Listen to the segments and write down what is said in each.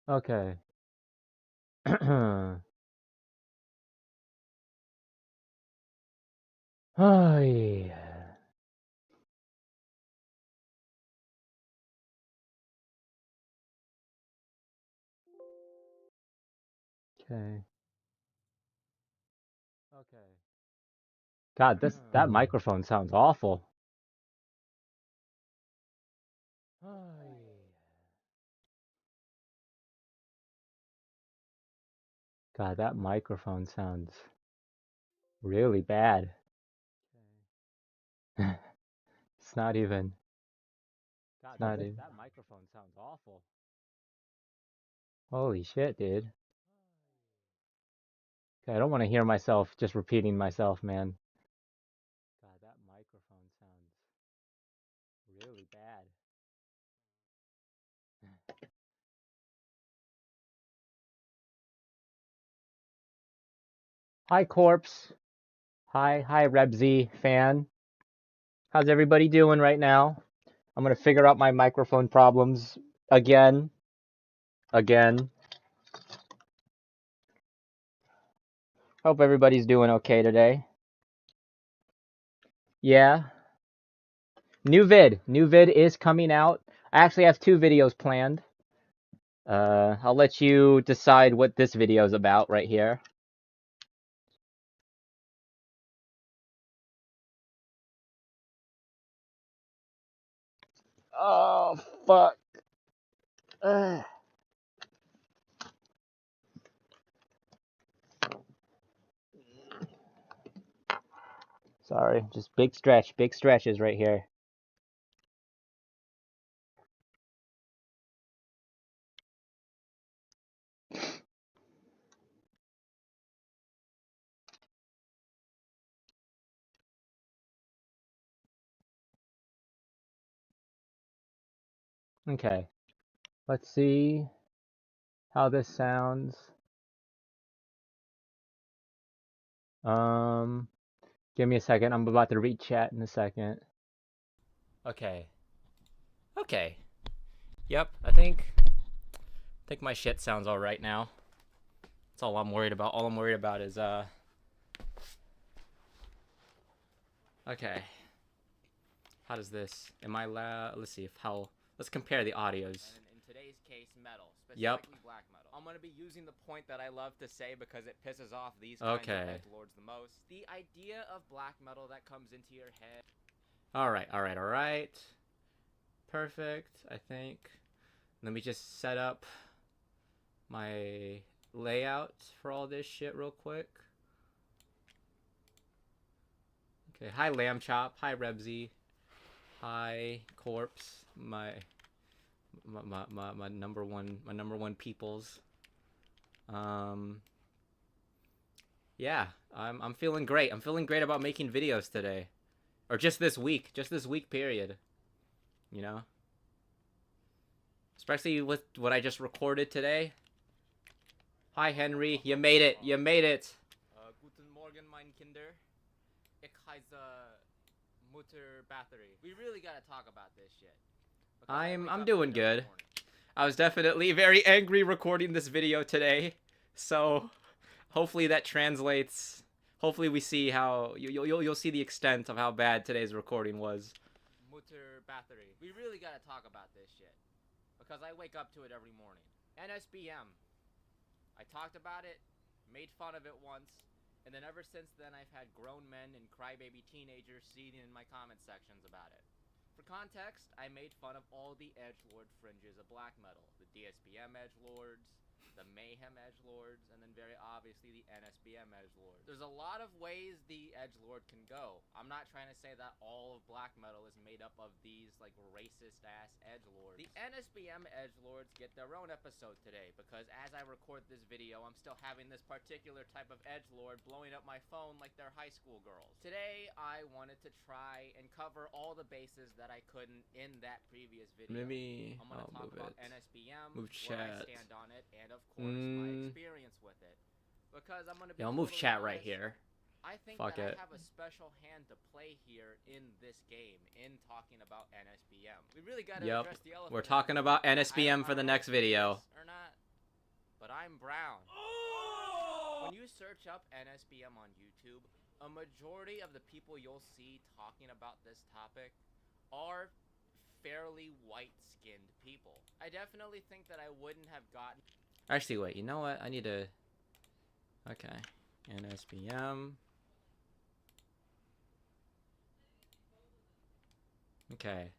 Okay. Oh, yeah. Okay. Okay. God, that microphone sounds awful. Oh, yeah. God, that microphone sounds really bad. It's not even. It's not even. That microphone sounds awful. Holy shit, dude. Okay, I don't want to hear myself just repeating myself, man. God, that microphone sounds really bad. Hi, Corpse. Hi, Rebzy fan. How's everybody doing right now? I'm gonna figure out my microphone problems again. Again. Hope everybody's doing okay today. Yeah. New vid is coming out. I actually have 2 videos planned. I'll let you decide what this video is about right here. Oh, fuck. Ugh. Sorry, just big stretches right here. Okay, let's see how this sounds. Um, Give me a second. I'm about to read chat in a second. Okay. Okay. Yep, I think my shit sounds all right now. That's all I'm worried about. All I'm worried about is okay. How does this? Am I loud? Let's see if how. Let's compare the audios. In today's case, metal, Yep. specifically black metal. I'm gonna be using the point that I love to say because it pisses off these kinds of edgelords the most. The idea of black metal that comes into your head. All right. Perfect. I think. Let me just set up my layout for all this shit real quick. Okay. Hi, Lamb Chop. Hi, Rebzy. Hi, Corpse. My number one peoples. Yeah, I'm feeling great. I'm feeling great about making videos today, or just this week period. You know, especially with what I just recorded today. Hi, Henry. You made it. You made it. Guten Morgen, mein Kinder. Ich heiße Mutter Bathory. We really gotta talk about this shit. I'm doing good. I was definitely very angry recording this video today, so hopefully that translates. Hopefully we see how you'll see the extent of how bad today's recording was. Mutter Bathory. We really gotta talk about this shit because I wake up to it every morning. NSBM. I talked about it, made fun of it once, and then ever since then I've had grown men and crybaby teenagers seething in my comment sections about it. For context, I made fun of all the edgelord fringes of black metal. The DSBM edgelords, the Mayhem edgelords, and then very obviously the NSBM edgelords. There's a lot of ways the edgelord can go. I'm not trying to say that all of black metal is made up of these like racist ass edgelords. The NSBM edgelords get their own episode today because as I record this video, I'm still having this particular type of edgelord blowing up my phone like they're high school girls. Today, I wanted to try and cover all the bases that I couldn't in that previous video. Maybe I'm gonna talk about NSBM, move where I chat. stand on it, and of course my experience with it. Because I'm gonna be Yeah, I'll move totally chat right honest, here. I think Fuck that it. I have a special hand to play here in this game, in talking about NSBM. We really gotta address the elephant. We're talking about NSBM for the next video. Or not. I'm brown. When you search up NSBM on YouTube, a majority of the people you'll see talking about this topic are fairly white-skinned people. I definitely think that I wouldn't have gotten... Actually, wait, you know what? I need to... Okay. NSBM. Okay.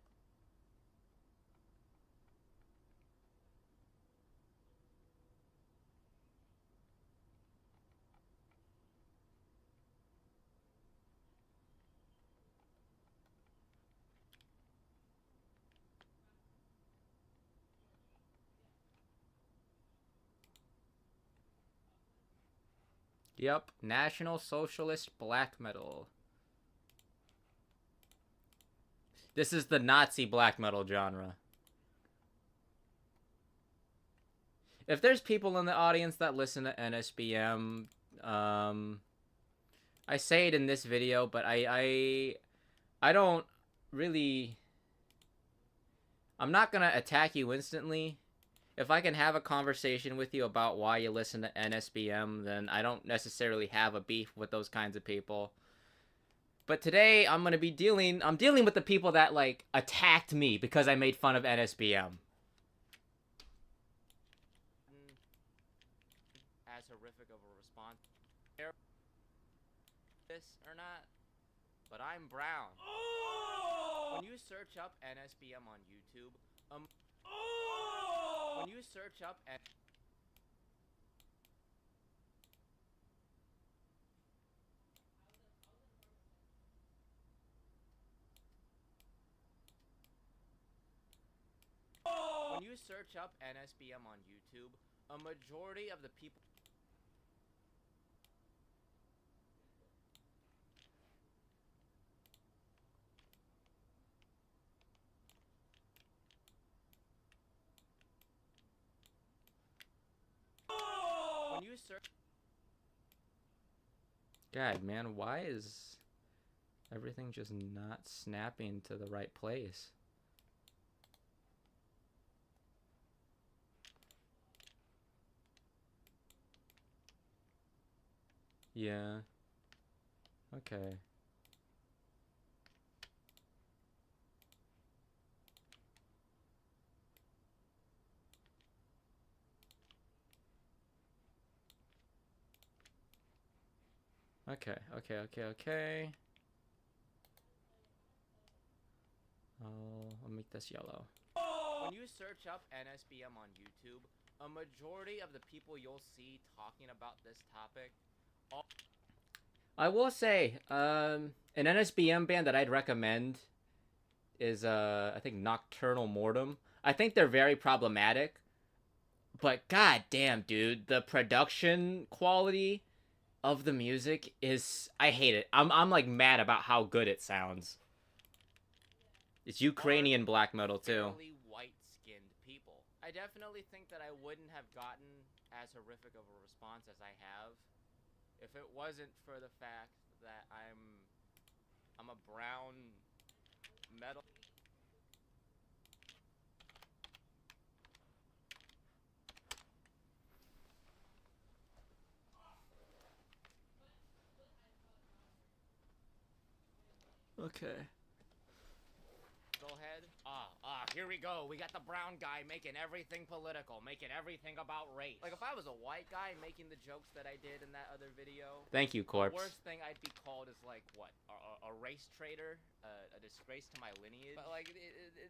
Yep, National Socialist Black Metal. This is the Nazi black metal genre. If there's people in the audience that listen to NSBM, I say it in this video, but I don't really... I'm not gonna attack you instantly. If I can have a conversation with you about why you listen to NSBM, then I don't necessarily have a beef with those kinds of people. But today I'm dealing with the people that like attacked me because I made fun of NSBM. As horrific of a response this or not, but I'm brown. When you search up NSBM on YouTube, when you search up when you search up NSBM on YouTube, a majority of the people... When you search... God, man, why is everything just not snapping to the right place? Yeah. Okay. Okay. I'll make this yellow. When you search up NSBM on YouTube, a majority of the people you'll see talking about this topic... I will say, an NSBM band that I'd recommend is, I think Nocturnal Mortem. I think they're very problematic, but god damn, dude, the production quality of the music is... I hate it. I'm like mad about how good it sounds. It's Ukrainian black metal too. White-skinned people. I definitely think that I wouldn't have gotten as horrific of a response as I have if it wasn't for the fact that I'm a brown metal... Okay. Head. Here we go. We got the brown guy making everything political, making everything about race. Like, if I was a white guy making the jokes that I did in that other video... Thank you, Corpse. The worst thing I'd be called is, like, what? A race traitor? A disgrace to my lineage? But, like,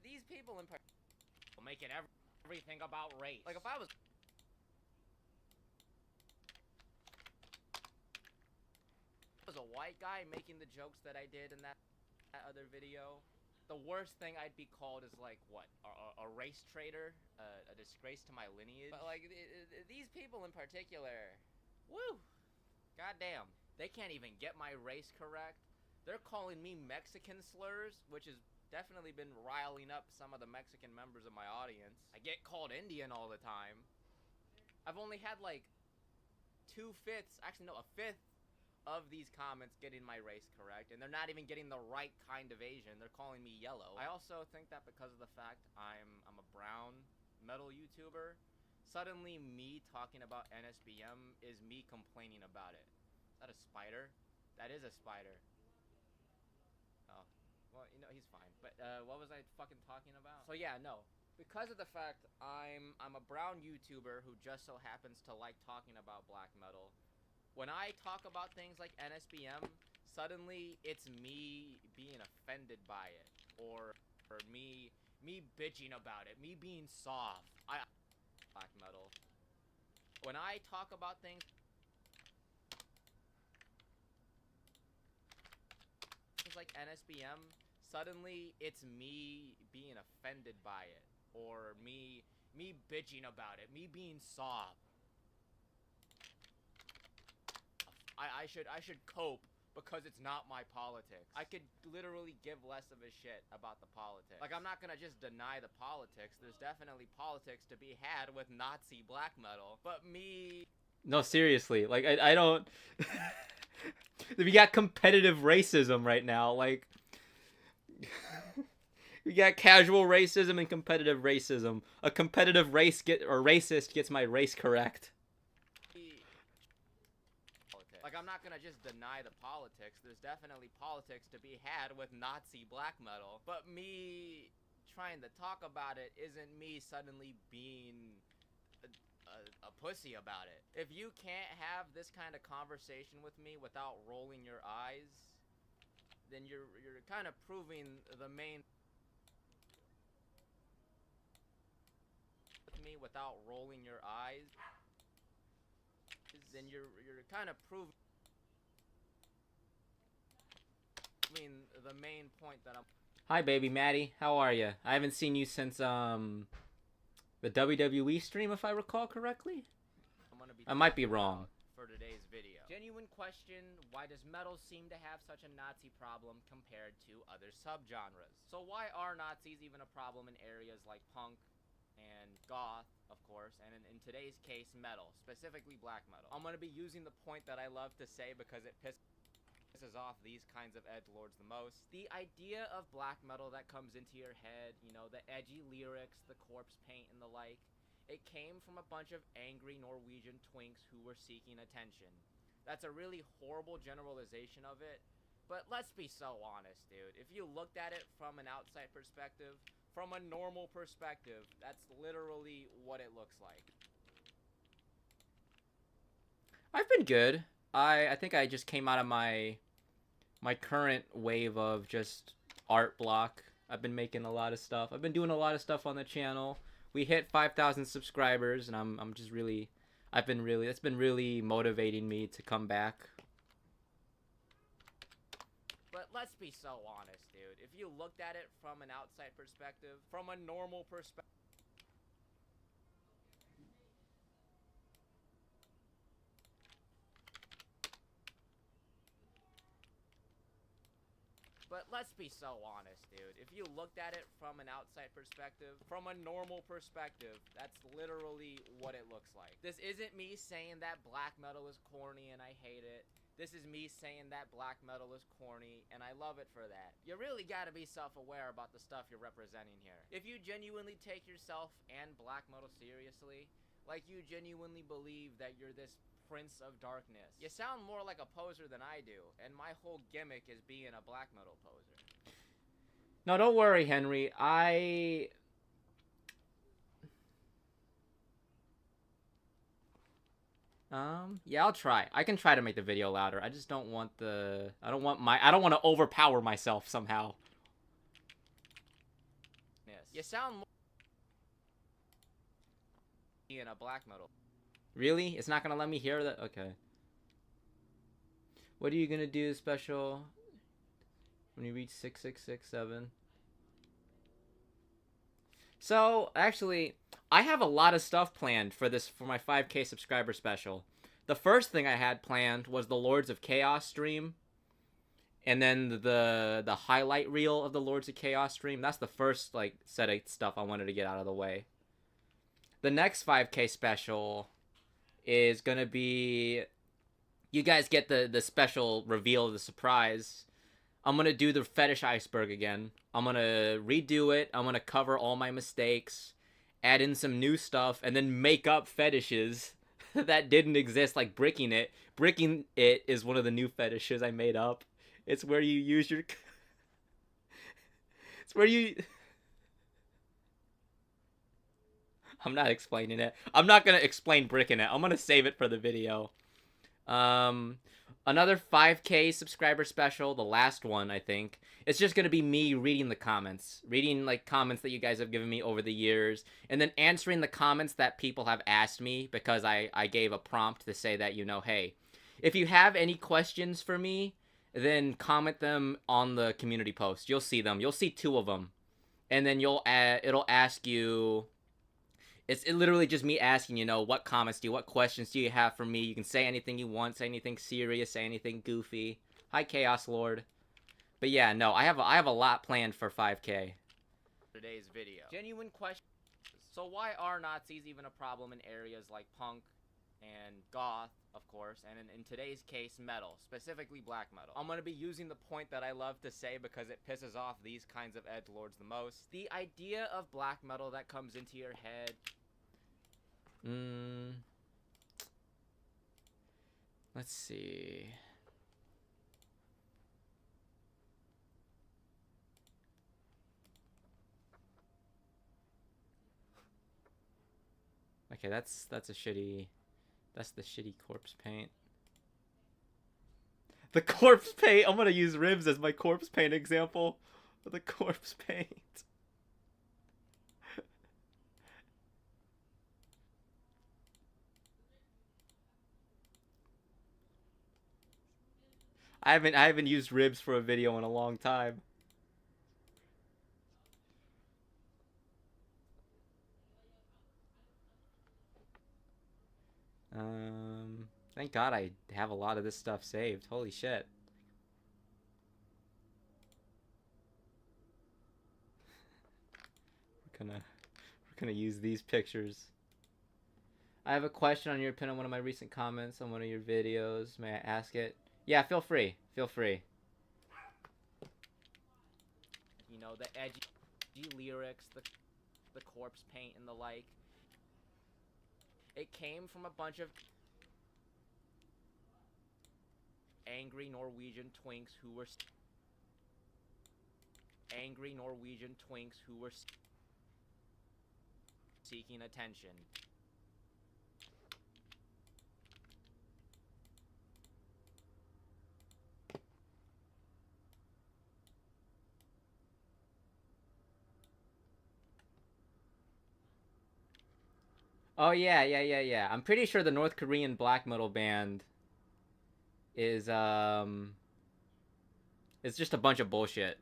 these people in particular making everything about race. Like, if I was... a white guy making the jokes that I did in that other video... The worst thing I'd be called is, like, what? A race traitor? A disgrace to my lineage? But, like, these people in particular... Woo! Goddamn. They can't even get my race correct. They're calling me Mexican slurs, which has definitely been riling up some of the Mexican members of my audience. I get called Indian all the time. I've only had, like, 2/5, actually, no, a fifth of these comments getting my race correct, and they're not even getting the right kind of Asian. They're calling me yellow. I also think that because of the fact I'm a brown metal YouTuber, Suddenly, me talking about NSBM is me complaining about it. Is that a spider? That is a spider. Oh, well, you know, he's fine. But what was I fucking talking about? So yeah, no. Because of the fact I'm a brown YouTuber who just so happens to like talking about black metal. When I talk about things like NSBM, suddenly it's me being offended by it, or me bitching about it, me being soft. I black metal. When I talk about things like NSBM, suddenly it's me being offended by it, or me bitching about it, me being soft. I should cope because it's not my politics. I could literally give less of a shit about the politics. Like, I'm not gonna just deny the politics. There's definitely politics to be had with Nazi black metal. But me... No, seriously. Like, I don't... We got competitive racism right now. Like... We got casual racism and competitive racism. A competitive racist gets my race correct. Like, I'm not gonna just deny the politics. There's definitely politics to be had with Nazi black metal. But me trying to talk about it isn't me suddenly being a pussy about it. If you can't have this kind of conversation with me without rolling your eyes, then you're kind of proving the main... With me without rolling your eyes, then you're kind of proving the main point that I'm... Hi, baby Maddie. How are you? I haven't seen you since, the WWE stream, if I recall correctly. I might be wrong. For today's video. Genuine question, why does metal seem to have such a Nazi problem compared to other subgenres? So why are Nazis even a problem in areas like punk and goth, of course, and in today's case, metal, specifically black metal? I'm gonna be using the point that I love to say because it pisses off these kinds of edgelords the most. The idea of black metal that comes into your head, you know, the edgy lyrics, the corpse paint, and the like, it came from a bunch of angry Norwegian twinks who were seeking attention. That's a really horrible generalization of it, but let's be so honest, dude. If you looked at it from an outside perspective, from a normal perspective, that's literally what it looks like. I've been good. I think I just came out of my current wave of just art block. I've been making a lot of stuff. I've been doing a lot of stuff on the channel. We hit 5,000 subscribers, and I'm just really, that's been really motivating me to come back. But let's be so honest, dude. If you looked at it from an outside perspective, from a normal perspective, But let's be so honest, dude. If you looked at it from an outside perspective, from a normal perspective, that's literally what it looks like. This isn't me saying that black metal is corny and I hate it. This is me saying that black metal is corny and I love it for that. You really gotta be self-aware about the stuff you're representing here. If you genuinely take yourself and black metal seriously, like you genuinely believe that you're this Prince of Darkness, you sound more like a poser than I do, and my whole gimmick is being a black metal poser. No, don't worry, Henry. Yeah, I'll try. I can try to make the video louder. I just don't want I don't want to overpower myself somehow. Yes. You sound more being a black metal. Really? It's not gonna let me hear that? Okay. What are you gonna do special when you reach 6667? So, actually, I have a lot of stuff planned for my 5K subscriber special. The first thing I had planned was the Lords of Chaos stream. And then the highlight reel of the Lords of Chaos stream. That's the first, like, set of stuff I wanted to get out of the way. The next 5K special is gonna be, you guys get the special reveal, the surprise. I'm gonna do the fetish iceberg again. I'm gonna redo it. I'm gonna cover all my mistakes, add in some new stuff, and then make up fetishes that didn't exist, like bricking it. Bricking it is one of the new fetishes I made up. It's where you use your. It's where you. I'm not explaining it. I'm not gonna explain bricking it. I'm gonna save it for the video. Um, Another 5K subscriber special, the last one, I think. It's just gonna be me reading the comments, reading like comments that you guys have given me over the years, and then answering the comments that people have asked me because I gave a prompt to say that, you know, hey, if you have any questions for me, then comment them on the community post. You'll see them. You'll see 2 of them, and then it'll ask you. It's literally just me asking, you know, what questions do you have for me? You can say anything you want, say anything serious, say anything goofy. Hi, Chaos Lord. But yeah, no, I have a lot planned for 5K. Today's video. Genuine question. So why are Nazis even a problem in areas like punk and goth, of course, and in today's case, metal, specifically black metal? I'm gonna be using the point that I love to say because it pisses off these kinds of edgelords the most. The idea of black metal that comes into your head. Let's see. Okay, that's a shitty. That's the shitty corpse paint. The corpse paint. I'm gonna use ribs as my corpse paint example. The corpse paint. I haven't used ribs for a video in a long time. Thank God I have a lot of this stuff saved. Holy shit. We're gonna use these pictures. I have a question on your opinion on one of my recent comments on one of your videos. May I ask it? Yeah, feel free. Feel free. You know, the edgy lyrics, the corpse paint and the like. It came from a bunch of angry Norwegian twinks who were seeking attention. Oh yeah. I'm pretty sure the North Korean black metal band is it's just a bunch of bullshit.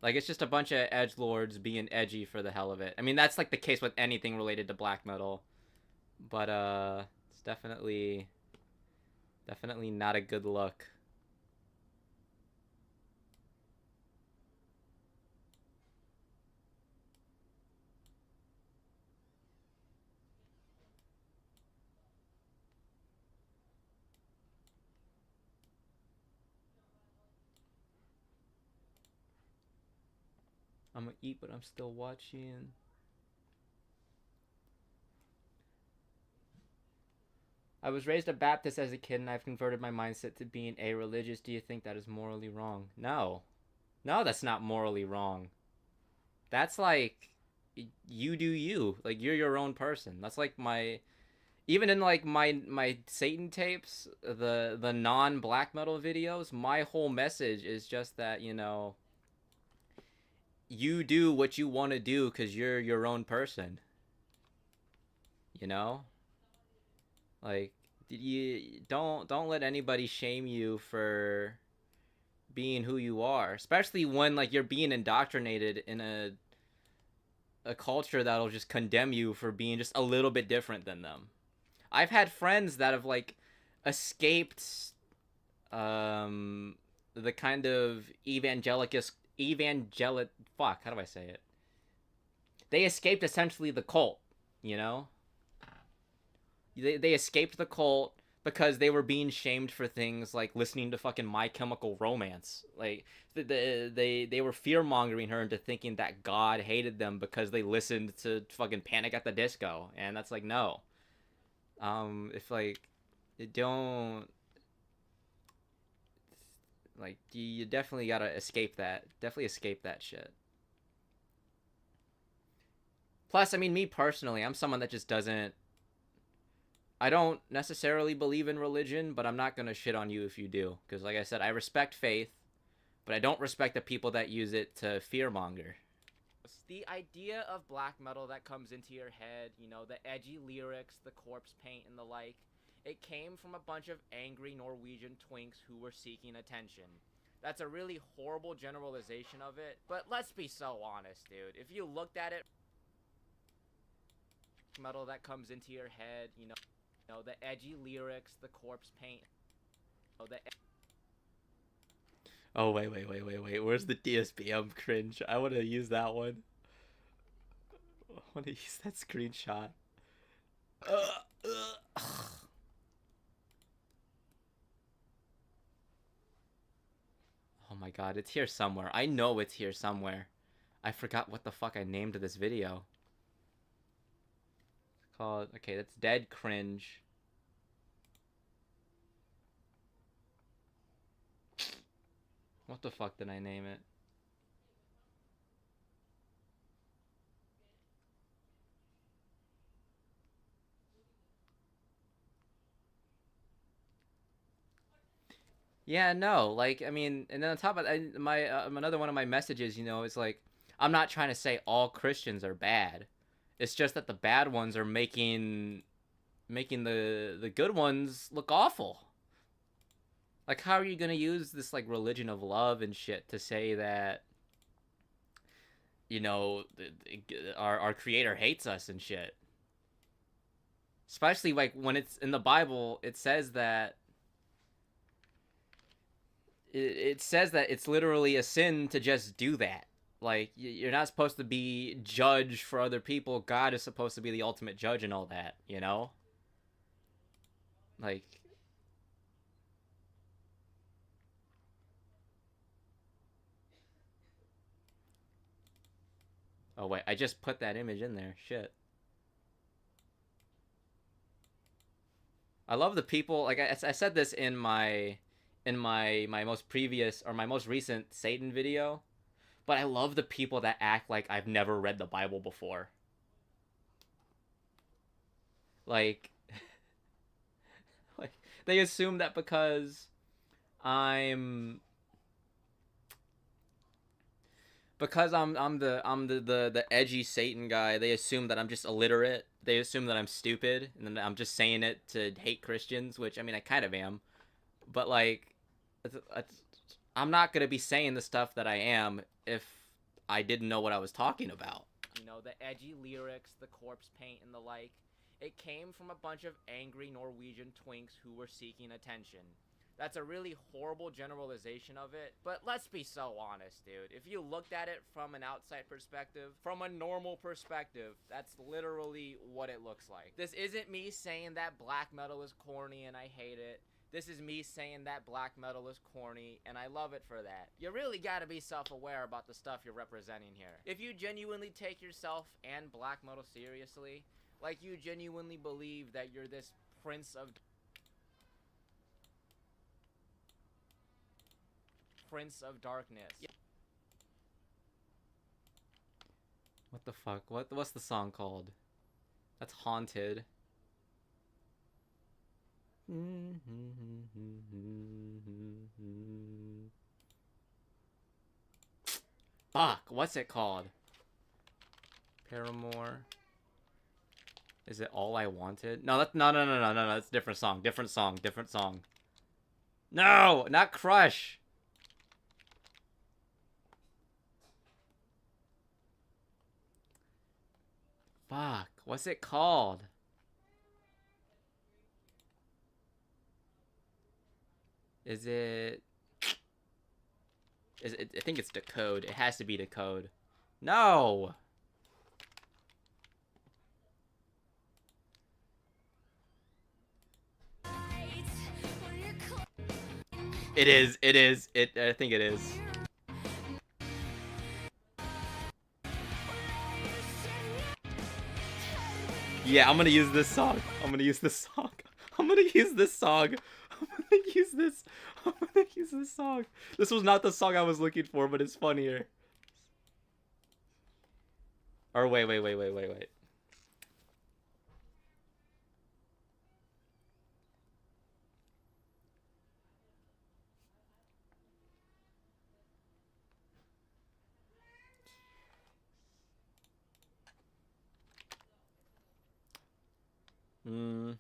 Like, it's just a bunch of edgelords being edgy for the hell of it. I mean, that's like the case with anything related to black metal. But it's definitely not a good look. I'm gonna eat, but I'm still watching. I was raised a Baptist as a kid, and I've converted my mindset to being a-religious. Do you think that is morally wrong? No. No, that's not morally wrong. That's like, you do you. Like, you're your own person. That's like my... Even in like my Satan tapes, the non-black metal videos, my whole message is just that, you know, you do what you want to do because you're your own person. You know? Like, you don't let anybody shame you for being who you are, especially when like you're being indoctrinated in a culture that'll just condemn you for being just a little bit different than them. I've had friends that have like escaped the kind of fuck, how do I say it? They escaped essentially the cult, you know? They escaped the cult because they were being shamed for things like listening to fucking My Chemical Romance. Like they were fear mongering her into thinking that God hated them because they listened to fucking Panic at the Disco, and that's like no. If like don't like you definitely gotta escape that. Definitely escape that shit. Plus, I mean, me personally, I'm someone that just doesn't. I don't necessarily believe in religion, but I'm not gonna shit on you if you do, because like I said, I respect faith, but I don't respect the people that use it to fearmonger. The idea of black metal that comes into your head, you know, the edgy lyrics, the corpse paint, and the like, it came from a bunch of angry Norwegian twinks who were seeking attention. That's a really horrible generalization of it, but let's be so honest, dude. If you looked at it, metal that comes into your head, you know, the edgy lyrics, the corpse paint, you know, the Oh wait. Where's the DSBM cringe? I want to use that one. I want to use that screenshot. Oh my god, it's here somewhere. I know it's here somewhere. I forgot what the fuck I named this video. It's called, okay, that's dead cringe. What the fuck did I name it? Yeah, no, like I mean, and then on top of my another one of my messages, you know, is like I'm not trying to say all Christians are bad. It's just that the bad ones are making the good ones look awful. Like, how are you gonna use this like religion of love and shit to say that you know our creator hates us and shit? Especially like when it's in the Bible, it says that it says that it's literally a sin to just do that. Like you're not supposed to be judge for other people. God is supposed to be the ultimate judge and all that, you know? Like oh wait, I just put that image in there. Shit. I love the people like I said this in my most previous or my most recent Satan video, but I love the people that act like I've never read the Bible before. Like like they assume that I'm because I'm the edgy Satan guy, they assume that I'm just illiterate. They assume that I'm stupid and then I'm just saying it to hate Christians, which I mean I kind of am. But like I'm not going to be saying the stuff that I am if I didn't know what I was talking about. you know, the edgy lyrics, the corpse paint, and the like. It came from a bunch of angry Norwegian twinks who were seeking attention. That's a really horrible generalization of it, but let's be so honest, dude. If you looked at it from an outside perspective, from a normal perspective, that's literally what it looks like. This isn't me saying that black metal is corny and I hate it. This is me saying that black metal is corny, and I love it for that. You really gotta be self-aware about the stuff you're representing here. If you genuinely take yourself and black metal seriously, like you genuinely believe that you're this prince of darkness. What the fuck? What's the song called? That's Haunted. Fuck, what's it called? Paramore. Is it All I Wanted? No, no. That's a different song. Different song. No, not Crush. Fuck, what's it called? Is it? Is it? I think it's Decode. It has to be Decode. No. It is. It is. I think it is. Yeah, I'm gonna use this song. I'm gonna use this song. I'm gonna use this song. I'm gonna use this. I'm gonna use this song. This was not the song I was looking for, but it's funnier. Or wait. Hmm.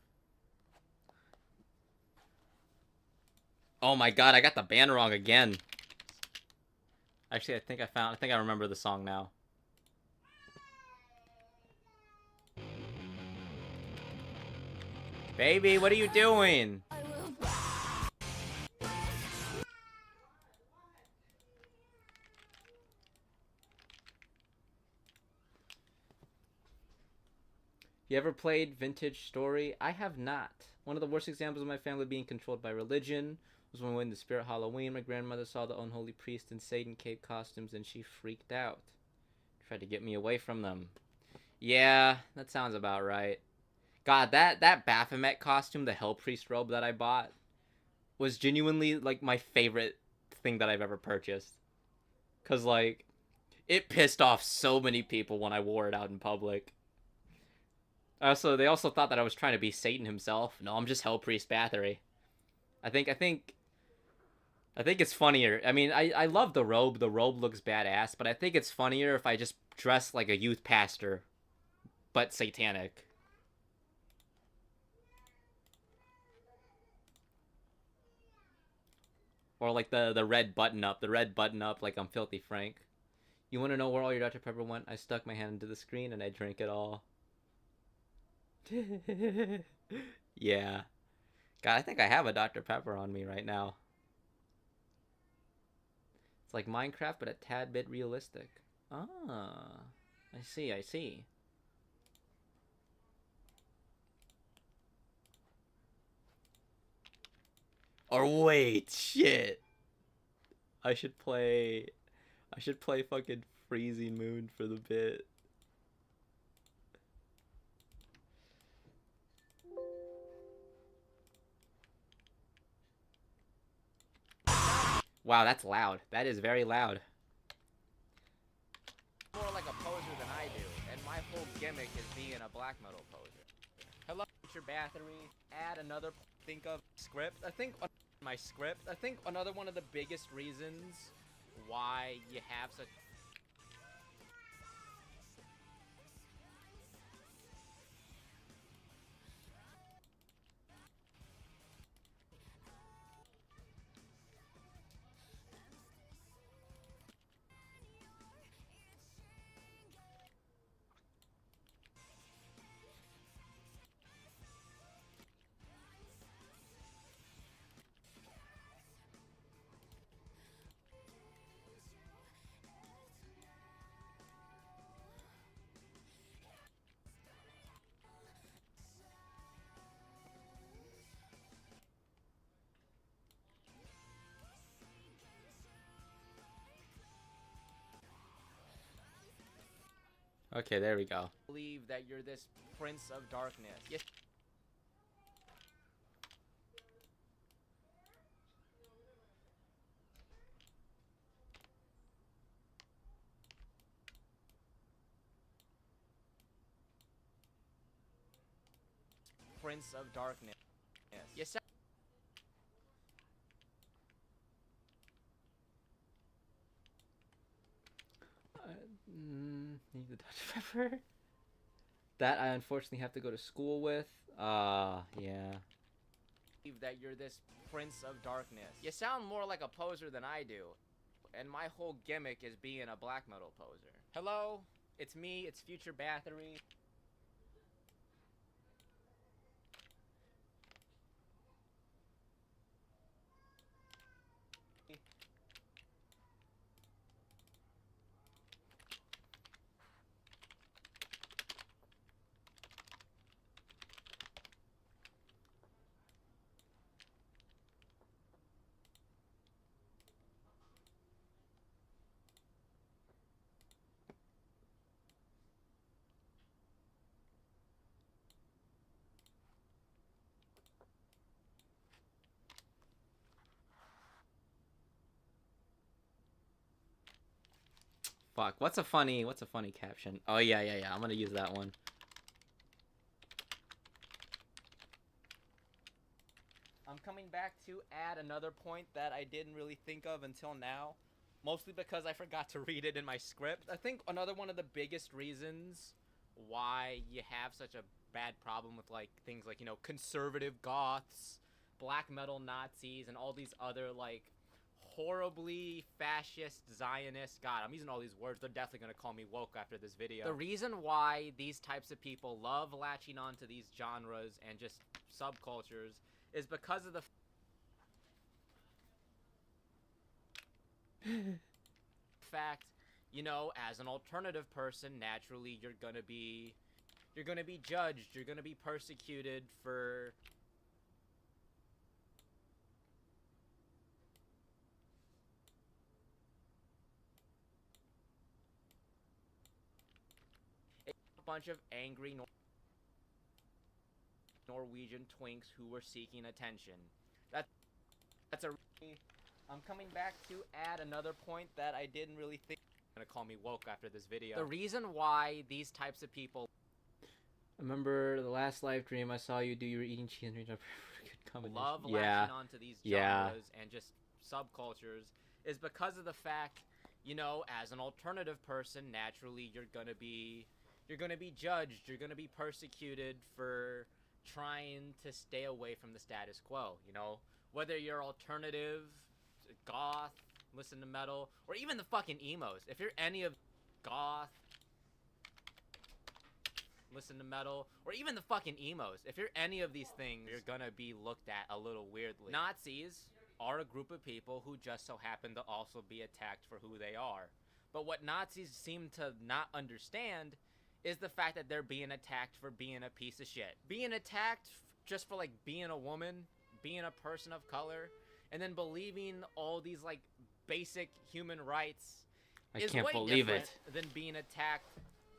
Oh my god, I got the band wrong again. Actually, I think I remember the song now. Baby, what are you doing? You ever played Vintage Story? I have not. One of the worst examples of my family being controlled by religion was when we went to Spirit Halloween. My grandmother saw the unholy priest in Satan Cape costumes and she freaked out. Tried to get me away from them. Yeah, that sounds about right. God, that Baphomet costume, the Hell Priest robe that I bought, was genuinely like my favorite thing that I've ever purchased. Cause like it pissed off so many people when I wore it out in public. They also thought that I was trying to be Satan himself. No, I'm just Hell Priest Bathory. I think it's funnier. I mean, I love the robe. The robe looks badass, but I think it's funnier if I just dress like a youth pastor, but satanic. Or like the red button up like I'm Filthy Frank. You want to know where all your Dr. Pepper went? I stuck my hand into the screen and I drank it all. Yeah. God, I think I have a Dr. Pepper on me right now. It's like Minecraft, but a tad bit realistic. Ah, I see, I see. Or wait, shit. I should play... I should play fucking Freezing Moon for the bit. Wow, that's loud. That is very loud. More like a poser than I do, and my whole gimmick is being a black metal poser. Hello, future Bathory. Add another think of script. I think another one of the biggest reasons why you have such Okay, there we go. believe that you're this prince of darkness. Yes. Prince of darkness. Yes. Need the Dr. Pepper. That I unfortunately have to go to school with. Yeah. That you're this prince of darkness. You sound more like a poser than I do, and my whole gimmick is being a black metal poser. Hello, it's me, it's future Bathory. Fuck. What's a funny caption? Oh yeah. I'm gonna use that one. I'm coming back to add another point that I didn't really think of until now, mostly because I forgot to read it in my script. I think another one of the biggest reasons why you have such a bad problem with like things like, you know, conservative goths, black metal Nazis, and all these other like horribly fascist Zionists. God, I'm using all these words. They're definitely gonna call me woke after this video. The reason why these types of people love latching onto these genres and just subcultures is because of the fact, you know, as an alternative person, naturally you're gonna be judged, you're gonna be persecuted for a bunch of angry Norwegian twinks who were seeking attention. That's a. I'm coming back to add another point that I didn't really think. Gonna call me woke after this video. The reason why these types of people. I remember the last live stream I saw you do. You were eating cheese and Love latching onto these genres and just subcultures is because of the fact, you know, as an alternative person, naturally you're gonna be judged, you're gonna be persecuted for trying to stay away from the status quo, you know? Whether you're alternative, goth, listen to metal, or even the fucking emos. If you're any of goth, listen to metal, or even the fucking emos. If you're any of these things, you're gonna be looked at a little weirdly. Nazis are a group of people who just so happen to also be attacked for who they are. But what Nazis seem to not understand is the fact that they're being attacked for being a piece of shit. Being attacked just for like being a woman, being a person of color, and then believing all these like basic human rights is way different than being attacked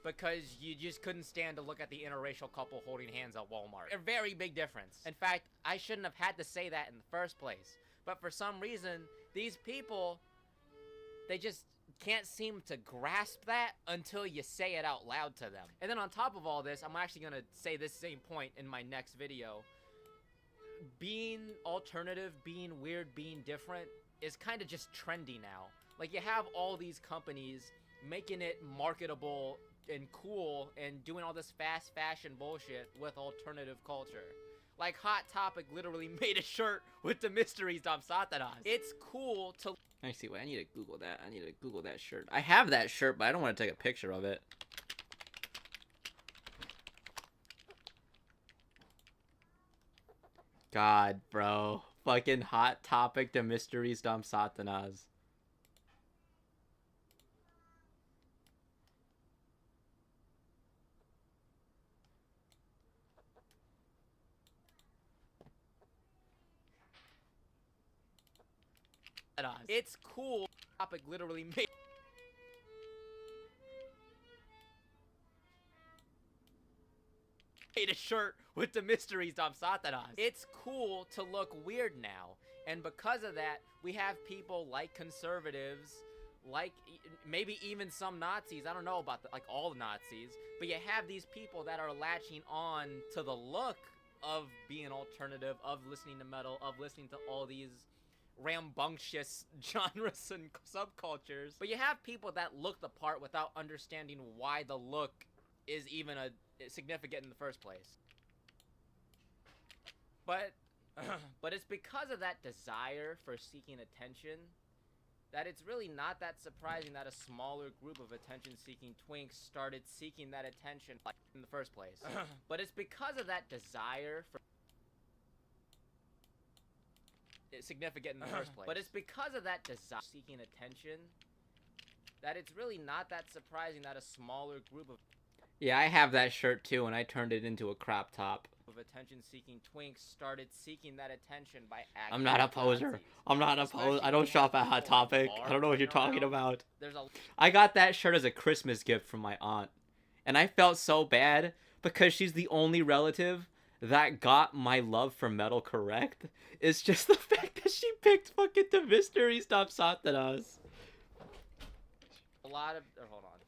because you just couldn't stand to look at the interracial couple holding hands at Walmart. A very big difference. In fact, I shouldn't have had to say that in the first place. But for some reason, these people, they just can't seem to grasp that until you say it out loud to them. And then on top of all this, I'm actually gonna say this same point in my next video. Being alternative, being weird, being different is kind of just trendy now. Like, you have all these companies making it marketable and cool and doing all this fast fashion bullshit with alternative culture. Like, Hot Topic literally made a shirt with the mysteries of Satanas. It's cool to... Actually, wait, I need to Google that. I need to Google that shirt. I have that shirt, but I don't want to take a picture of it. God, bro. Fucking Hot Topic, the mysteries of Satanas. It's cool. Topic literally made a shirt with the mysteries of Satanas. It's cool to look weird now. And because of that, we have people like conservatives, like maybe even some Nazis. I don't know about like all the Nazis, but you have these people that are latching on to the look of being alternative, of listening to metal, of listening to all these rambunctious genres and subcultures. But you have people that look the part without understanding why the look is even significant in the first place. But it's because of that desire for seeking attention that it's really not that surprising that a smaller group of attention-seeking twinks started seeking that attention in the first place. But it's because of that desire for significant in the first place. But it's because of that desire seeking attention that it's really not that surprising that a smaller group of Yeah, I have that shirt too, and I turned it into a crop top. Attention-seeking twinks started seeking that attention by acting. I'm not a poser. Nazis. I'm not a poser. I don't shop at Hot Topic. I don't know what you're talking about. There's a... I got that shirt as a Christmas gift from my aunt, and I felt so bad because she's the only relative that got my love for metal correct. It's just the fact that she picked fucking the mystery stuff Satanas. lot of. Hold on.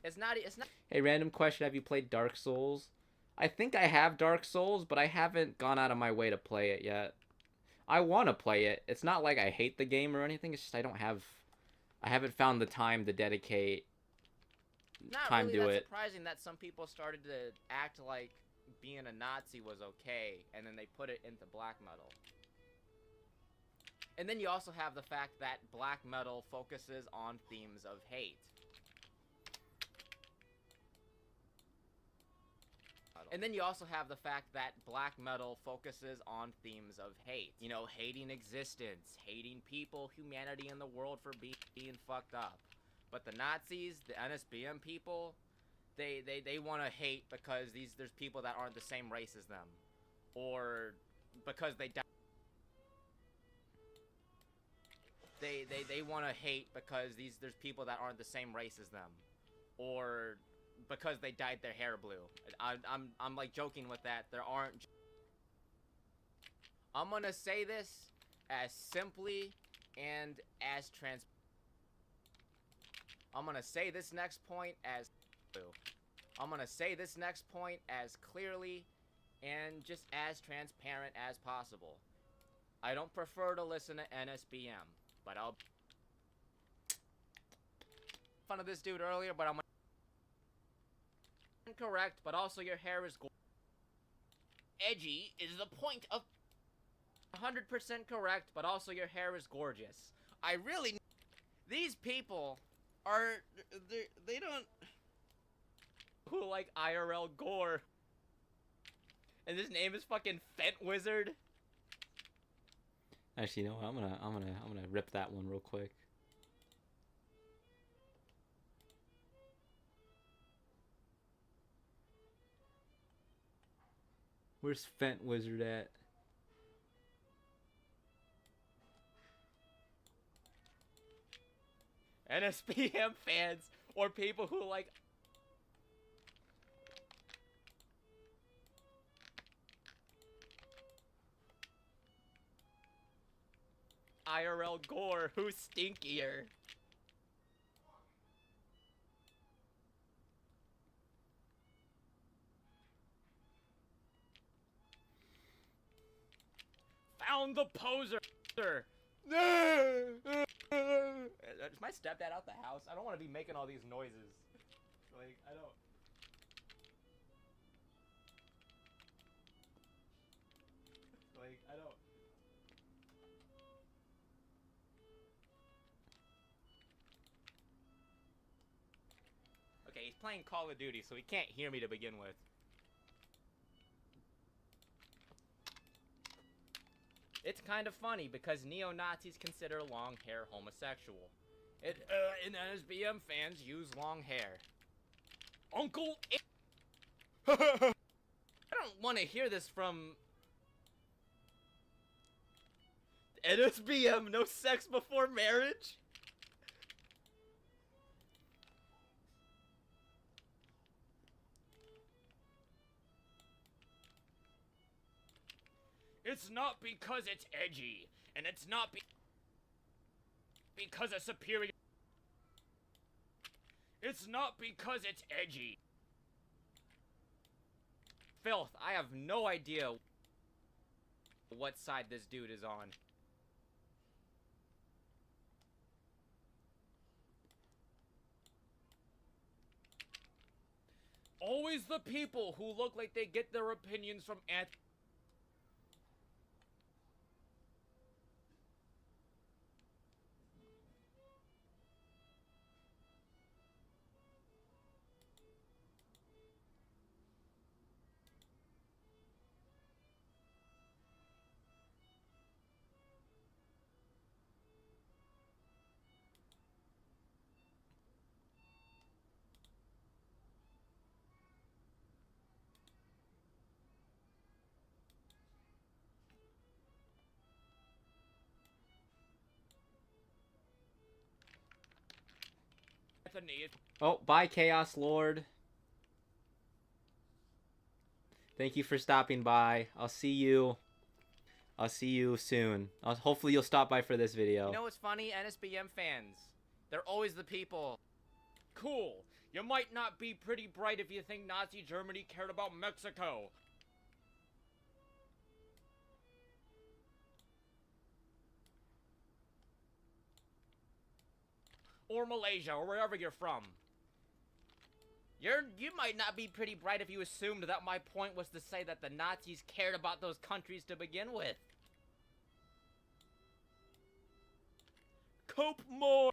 It's not. It's not. Hey, random question: have you played Dark Souls? I think I have Dark Souls, but I haven't gone out of my way to play it yet. I want to play it. It's not like I hate the game or anything. It's just I haven't found the time to dedicate Not time really to that it. surprising that some people started to act like being a Nazi was okay, and then they put it into black metal. And then you also have the fact that black metal focuses on themes of hate. And then you also have the fact that black metal focuses on themes of hate. You know, hating existence, hating people, humanity, and the world for being fucked up. But the Nazis, the NSBM people, they want to hate because there's people that aren't the same race as them, or because they want to hate because there's people that aren't the same race as them, or because they dyed their hair blue. I'm like joking with that. There aren't. I'm gonna say this as simply and as I'm gonna say this next point as I'm gonna say this next point as clearly and just as transparent as possible. I don't prefer to listen to NSBM, but I'll fun of this dude earlier, but I'm incorrect, but also your hair is edgy is the point of 100% correct, but also your hair is gorgeous. I really these people are they don't who like IRL gore. And his name is fucking Fent Wizard. Actually, you know what? I'm gonna rip that one real quick. Where's Fent Wizard at? NSBM fans or people who like IRL gore, who's stinkier? Found the poser. Is my stepdad out the house? I don't want to be making all these noises. Like, I don't. Like, I don't. Okay, he's playing Call of Duty, so he can't hear me to begin with. It's kind of funny because neo-Nazis consider long hair homosexual. And NSBM fans use long hair. Uncle I don't want to hear this from NSBM, no sex before marriage? It's not because it's edgy, and it's not because a superior. It's not because it's edgy. Filth, I have no idea what side this dude is on. Always the people who look like they get their opinions from Anthony. Oh, bye, Chaos Lord. Thank you for stopping by. I'll see you soon. Hopefully you'll stop by for this video. You know what's funny? NSBM fans. They're always the people Cool. You might not be pretty bright if you think Nazi Germany cared about Mexico. Or Malaysia, or wherever you're from. You might not be pretty bright if you assumed that my point was to say that the Nazis cared about those countries to begin with. Cope more.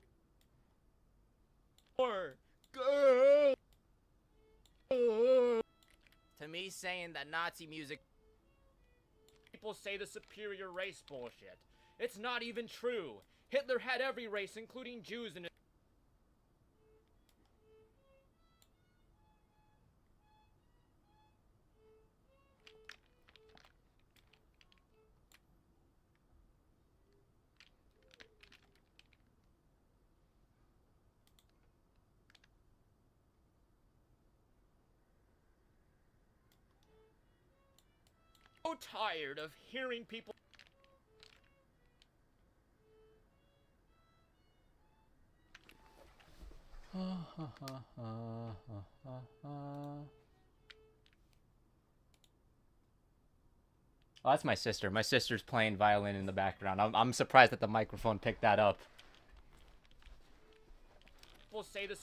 Go. To me, saying that Nazi music, people say the superior race bullshit. It's not even true. Hitler had every race, including Jews, in his so tired of hearing people. Oh, that's my sister. My sister's playing violin in the background. I'm surprised that the microphone picked that up. People say the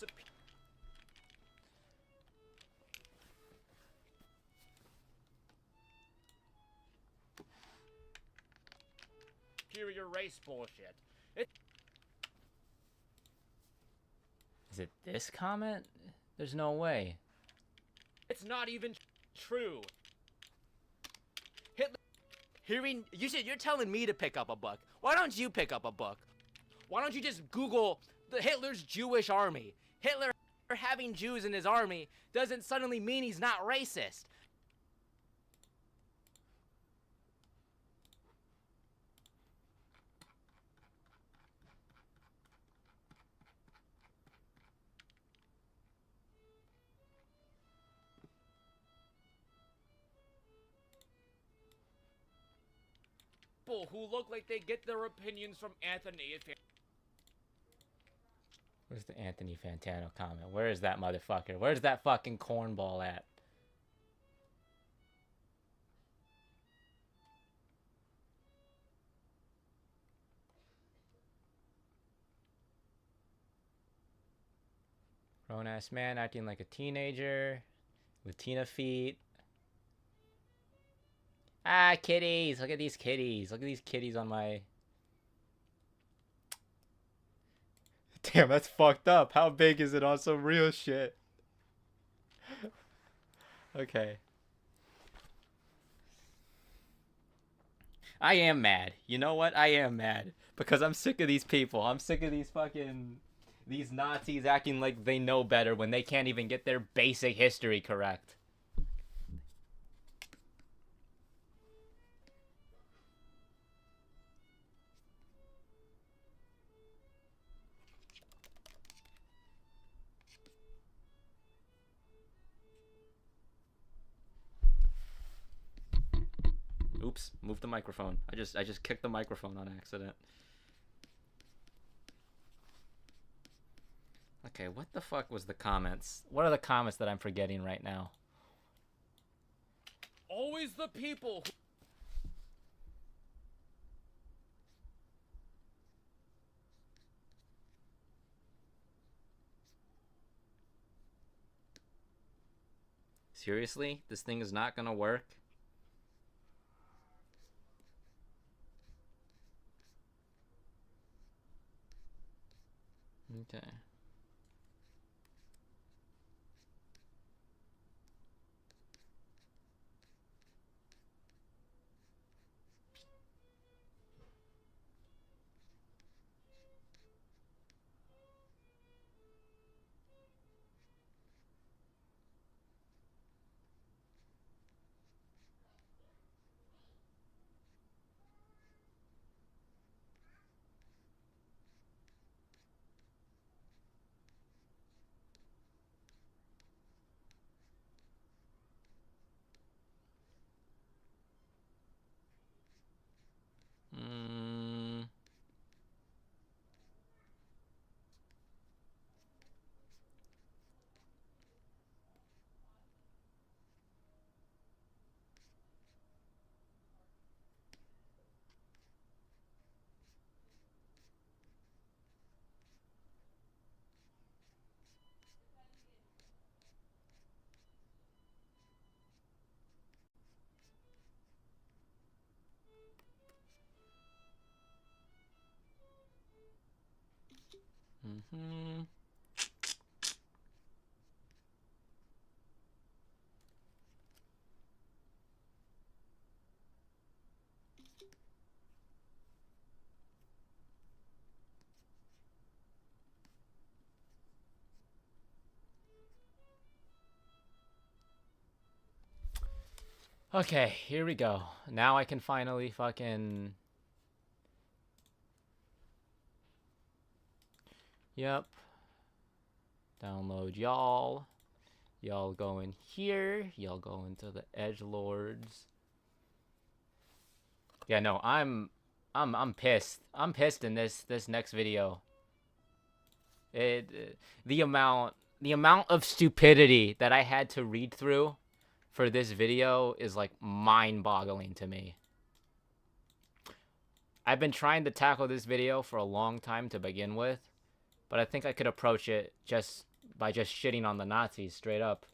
superior race bullshit. Is it this comment? There's no way. It's not even true. Hitler. You're telling me to pick up a book. Why don't you pick up a book? Why don't you just Google the Hitler's Jewish army? Hitler having Jews in his army doesn't suddenly mean he's not racist. People who look like they get their opinions from Anthony. Where's the Anthony Fantano comment? Where is that motherfucker? Where's that fucking cornball at? Grown-ass man acting like a teenager. Latina feet. Ah, kitties! Look at these kitties. Look at these kitties on my... Damn, that's fucked up. How big is it on some real shit? Okay. I am mad. You know what? I am mad. Because I'm sick of these people. I'm sick of these fucking... These Nazis acting like they know better when they can't even get their basic history correct. Oops, move the microphone. I just kicked the microphone on accident. Okay, what the fuck was the comments? What are the comments that I'm forgetting right now? Always the people who... Seriously? This thing is not gonna work? Okay. Mm-hmm. Okay, here we go. Now I can finally fucking... Yep. Download y'all. Y'all go in here. Y'all go into the edgelords. Yeah, no, I'm pissed. I'm pissed in this next video. The amount of stupidity that I had to read through for this video is like mind-boggling to me. I've been trying to tackle this video for a long time to begin with, but I think I could approach it just by just shitting on the Nazis straight up.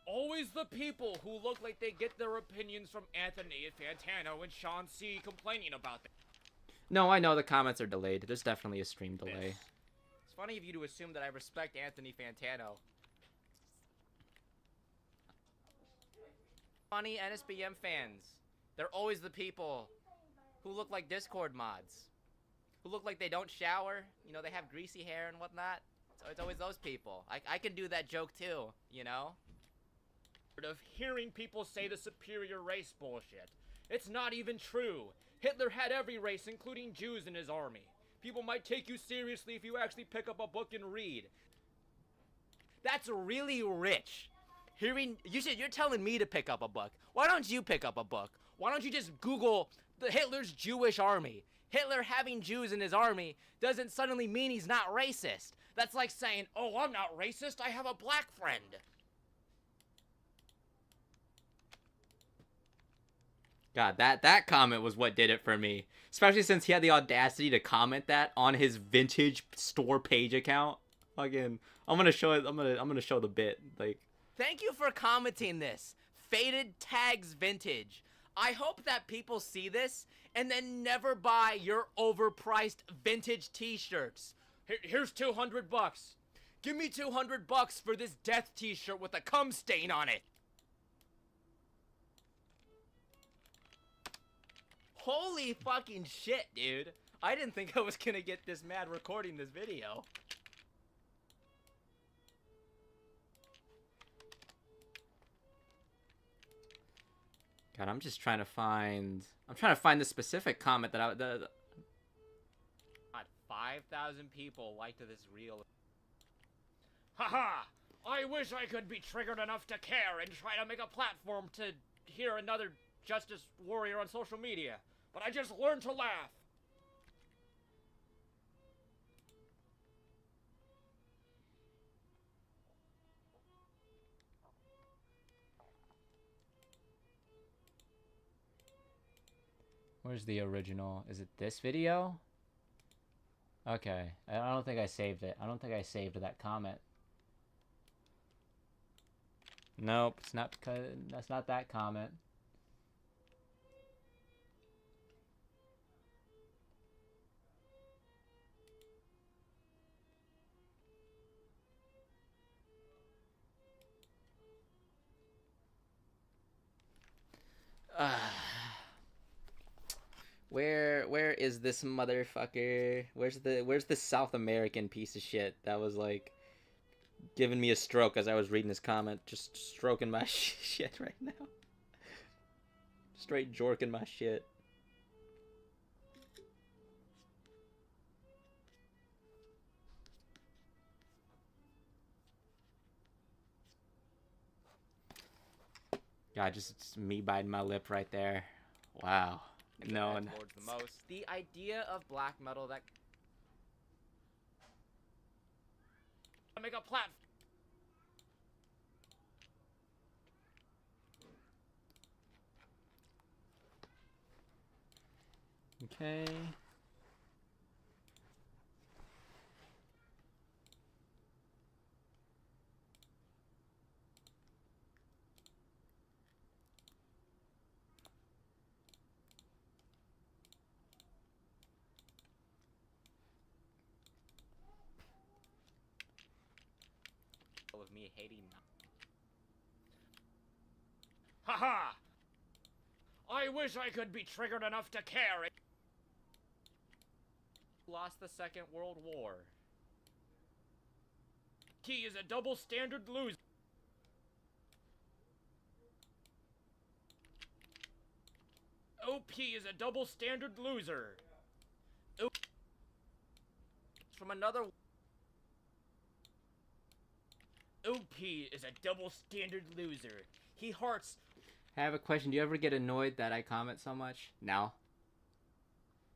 Always the people who look like they get their opinions from Anthony Fantano and Sean C. complaining about them. No, I know the comments are delayed. There's definitely a stream delay. It's funny of you to assume that I respect Anthony Fantano. Funny NSBM fans. They're always the people who look like Discord mods. Who look like they don't shower. You know, they have greasy hair and whatnot. So it's always those people. I can do that joke too, you know? Of hearing people say the superior race bullshit. It's not even true. Hitler had every race, including Jews, in his army. People might take you seriously if you actually pick up a book and read. That's really rich. You're telling me to pick up a book. Why don't you pick up a book? Why don't you just Google the Hitler's Jewish army? Hitler having Jews in his army doesn't suddenly mean he's not racist. That's like saying, oh, I'm not racist, I have a black friend. God, that comment was what did it for me. Especially since he had the audacity to comment that on his vintage store page account. Fucking, I'm gonna show it. I'm gonna show the bit. Like, thank you for commenting this. Faded Tags Vintage. I hope that people see this and then never buy your overpriced vintage t-shirts. Here's 200 bucks. Give me 200 bucks for this death t-shirt with a cum stain on it. Holy fucking shit, dude. I didn't think I was gonna get this mad recording this video. God, I'm just trying to find. I'm trying to find the specific comment that I. God, 5,000 people liked this reel. Haha! I wish I could be triggered enough to care and try to make a platform to hear another justice warrior on social media. But I just learned to laugh. Where's the original? Is it this video? Okay. I don't think I saved it. I don't think I saved that comment. Nope, it's not. That's not that comment. Where is this motherfucker? Where's the South American piece of shit that was like giving me a stroke as I was reading his comment, just stroking my shit right now. Straight jorking my shit. God, just me biting my lip right there. Wow. No, The most. The idea of black metal that make a platform. Okay. of me hating them. Haha! I wish I could be triggered enough to care. Lost the Second World War. He is a double standard loser. OP is a double standard loser. From another. OP is a double standard loser. He hearts. I have a question. Do you ever get annoyed that I comment so much? No.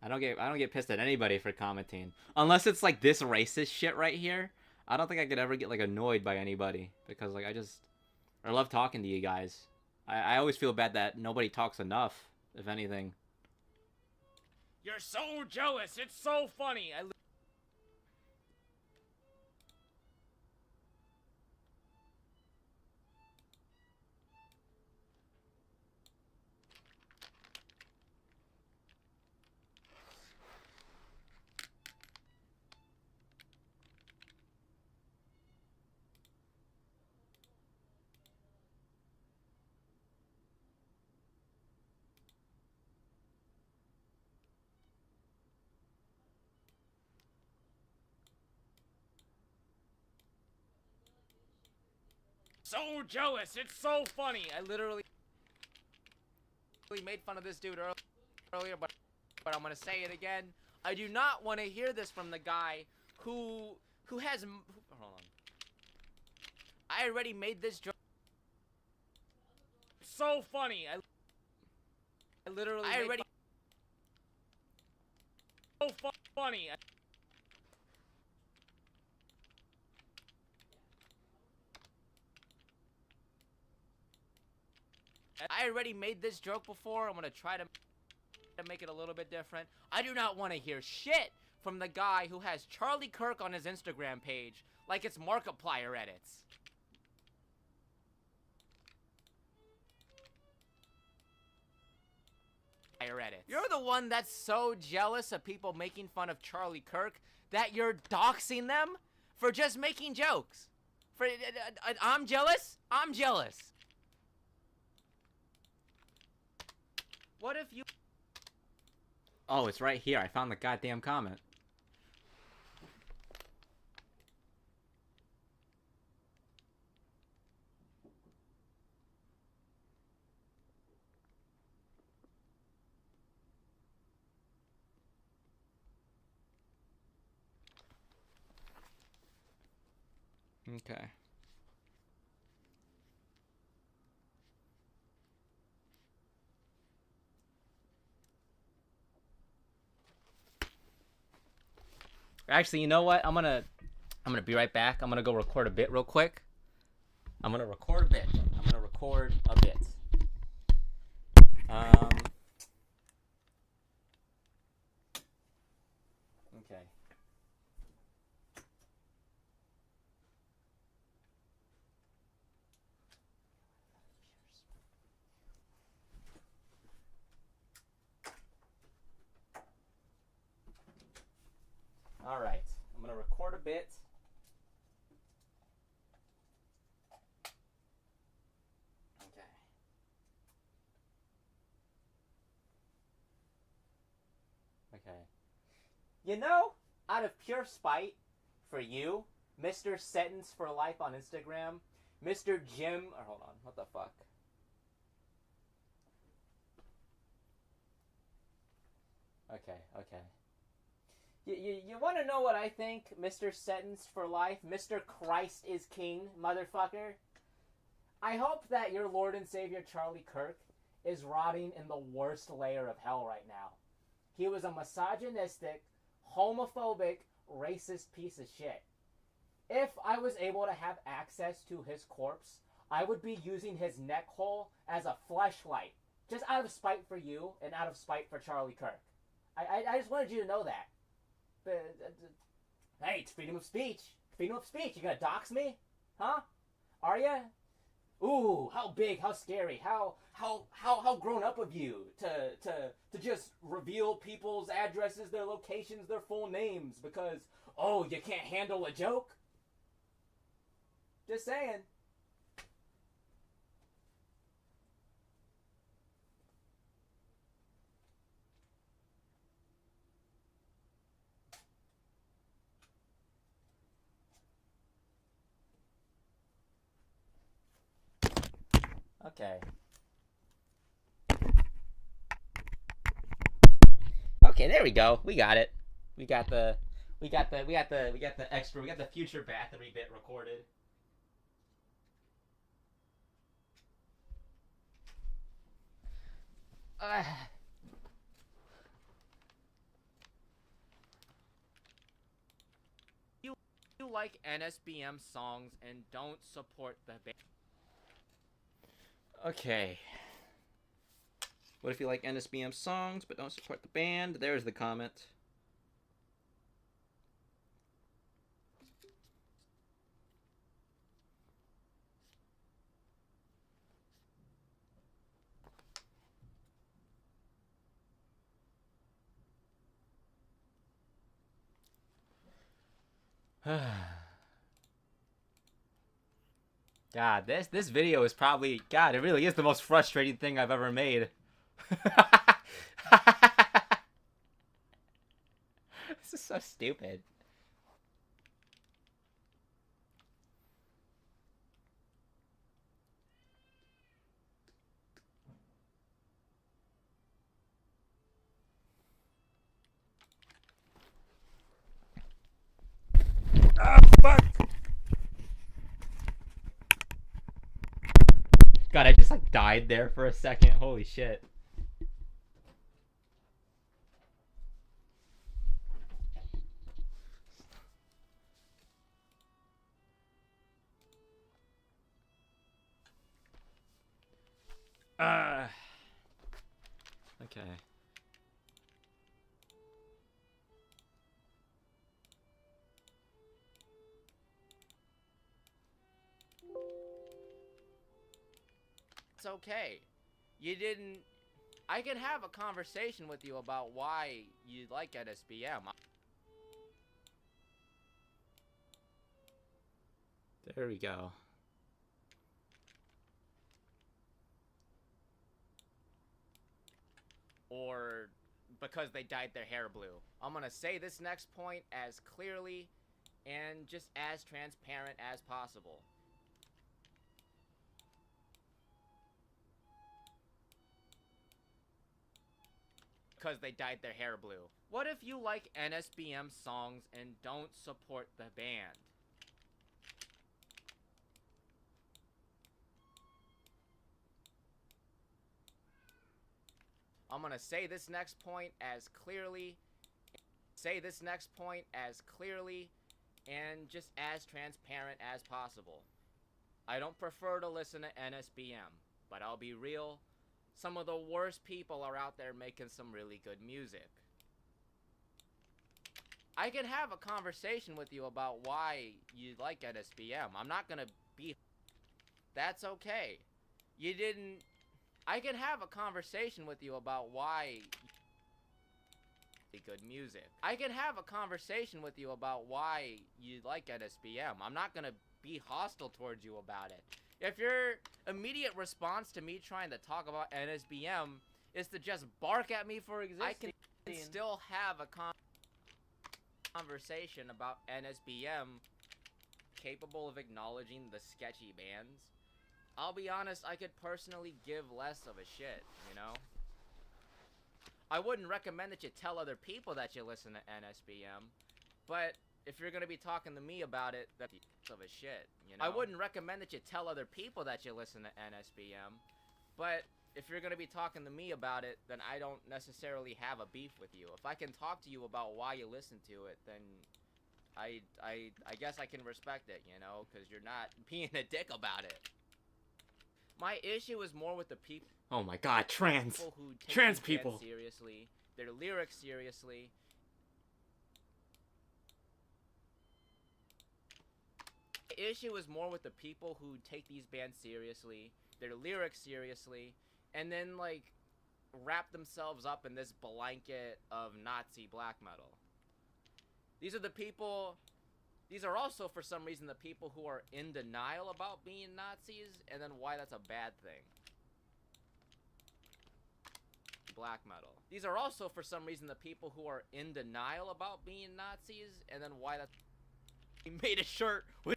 I don't get pissed at anybody for commenting. Unless it's like this racist shit right here. I don't think I could ever get like annoyed by anybody. Because like I love talking to you guys. I always feel bad that nobody talks enough, if anything. You're so jealous. It's so funny. So jealous. It's so funny. I literally made fun of this dude earlier, but I'm gonna say it again. I do not want to hear this from the guy who has. Hold on. I already made this joke. So funny. I literally. I already. So funny. I already made this joke before. I'm gonna try to make it a little bit different. I do not want to hear shit from the guy who has Charlie Kirk on his Instagram page like it's Markiplier edits. You're the one that's so jealous of people making fun of Charlie Kirk that you're doxing them for just making jokes. I'm jealous? I'm jealous. What if you... Oh, it's right here. I found the goddamn comment. Okay. Actually, you know what? I'm gonna be right back. I'm gonna go record a bit real quick. I'm gonna record a bit. Okay. All right. I'm gonna record a bit. Okay. Okay. You know, out of pure spite for you, Mr. Sentence for Life on Instagram, Mr. Jim, or hold on, what the fuck? Okay. You want to know what I think, Mr. Sentenced for Life? Mr. Christ is King, motherfucker? I hope that your Lord and Savior Charlie Kirk is rotting in the worst layer of hell right now. He was a misogynistic, homophobic, racist piece of shit. If I was able to have access to his corpse, I would be using his neck hole as a fleshlight. Just out of spite for you and out of spite for Charlie Kirk. I just wanted you to know that. Hey, it's freedom of speech. Freedom of speech. You gonna dox me? Huh? Are ya? Ooh, how big, how scary, how grown up of you to just reveal people's addresses, their locations, their full names because, oh, you can't handle a joke? Just saying. Okay. Okay, there we go. We got it. We got the extra. We got the future Bathory bit recorded. Uh, you like NSBM songs and don't support the band. Okay. What if you like NSBM songs but don't support the band? There's the comment. God, this video is probably, God, it really is the most frustrating thing I've ever made. This is so stupid. Ah, fuck! God, I just like died there for a second. Holy shit. Okay. It's okay. You didn't. I can have a conversation with you about why you like NSBM. There we go. Or because they dyed their hair blue. I'm gonna say this next point as clearly and just as transparent as possible. Because they dyed their hair blue. What if you like NSBM songs and don't support the band? I'm gonna say this next point as clearly and just as transparent as possible. I don't prefer to listen to NSBM, but I'll be real, some of the worst people are out there making some really good music. I can have a conversation with you about why you like NSBM. I'm not gonna be... That's okay. You didn't... I can have a conversation with you about why... Good music. I can have a conversation with you about why you like NSBM. I'm not gonna be hostile towards you about it. If your immediate response to me trying to talk about NSBM is to just bark at me for existing, I can still have a conversation about NSBM capable of acknowledging the sketchy bands. I'll be honest, I could personally give less of a shit, you know? I wouldn't recommend that you tell other people that you listen to NSBM, but if you're gonna be talking to me about it, that's of a shit, you know? I wouldn't recommend that you tell other people that you listen to NSBM, but if you're gonna be talking to me about it, then I don't necessarily have a beef with you. If I can talk to you about why you listen to it, then I guess I can respect it, you know, because you're not being a dick about it. My issue is more with the people. Oh my god, trans Who take trans these people bands seriously, their lyrics seriously. My issue is more with the people who take these bands seriously, their lyrics seriously, and then like wrap themselves up in this blanket of Nazi black metal. These are the people These are also, for some reason, the people who are in denial about being Nazis, and then why that's a bad thing. Black metal. These are also, for some reason, the people who are in denial about being Nazis, and then why that's... He made a shirt with...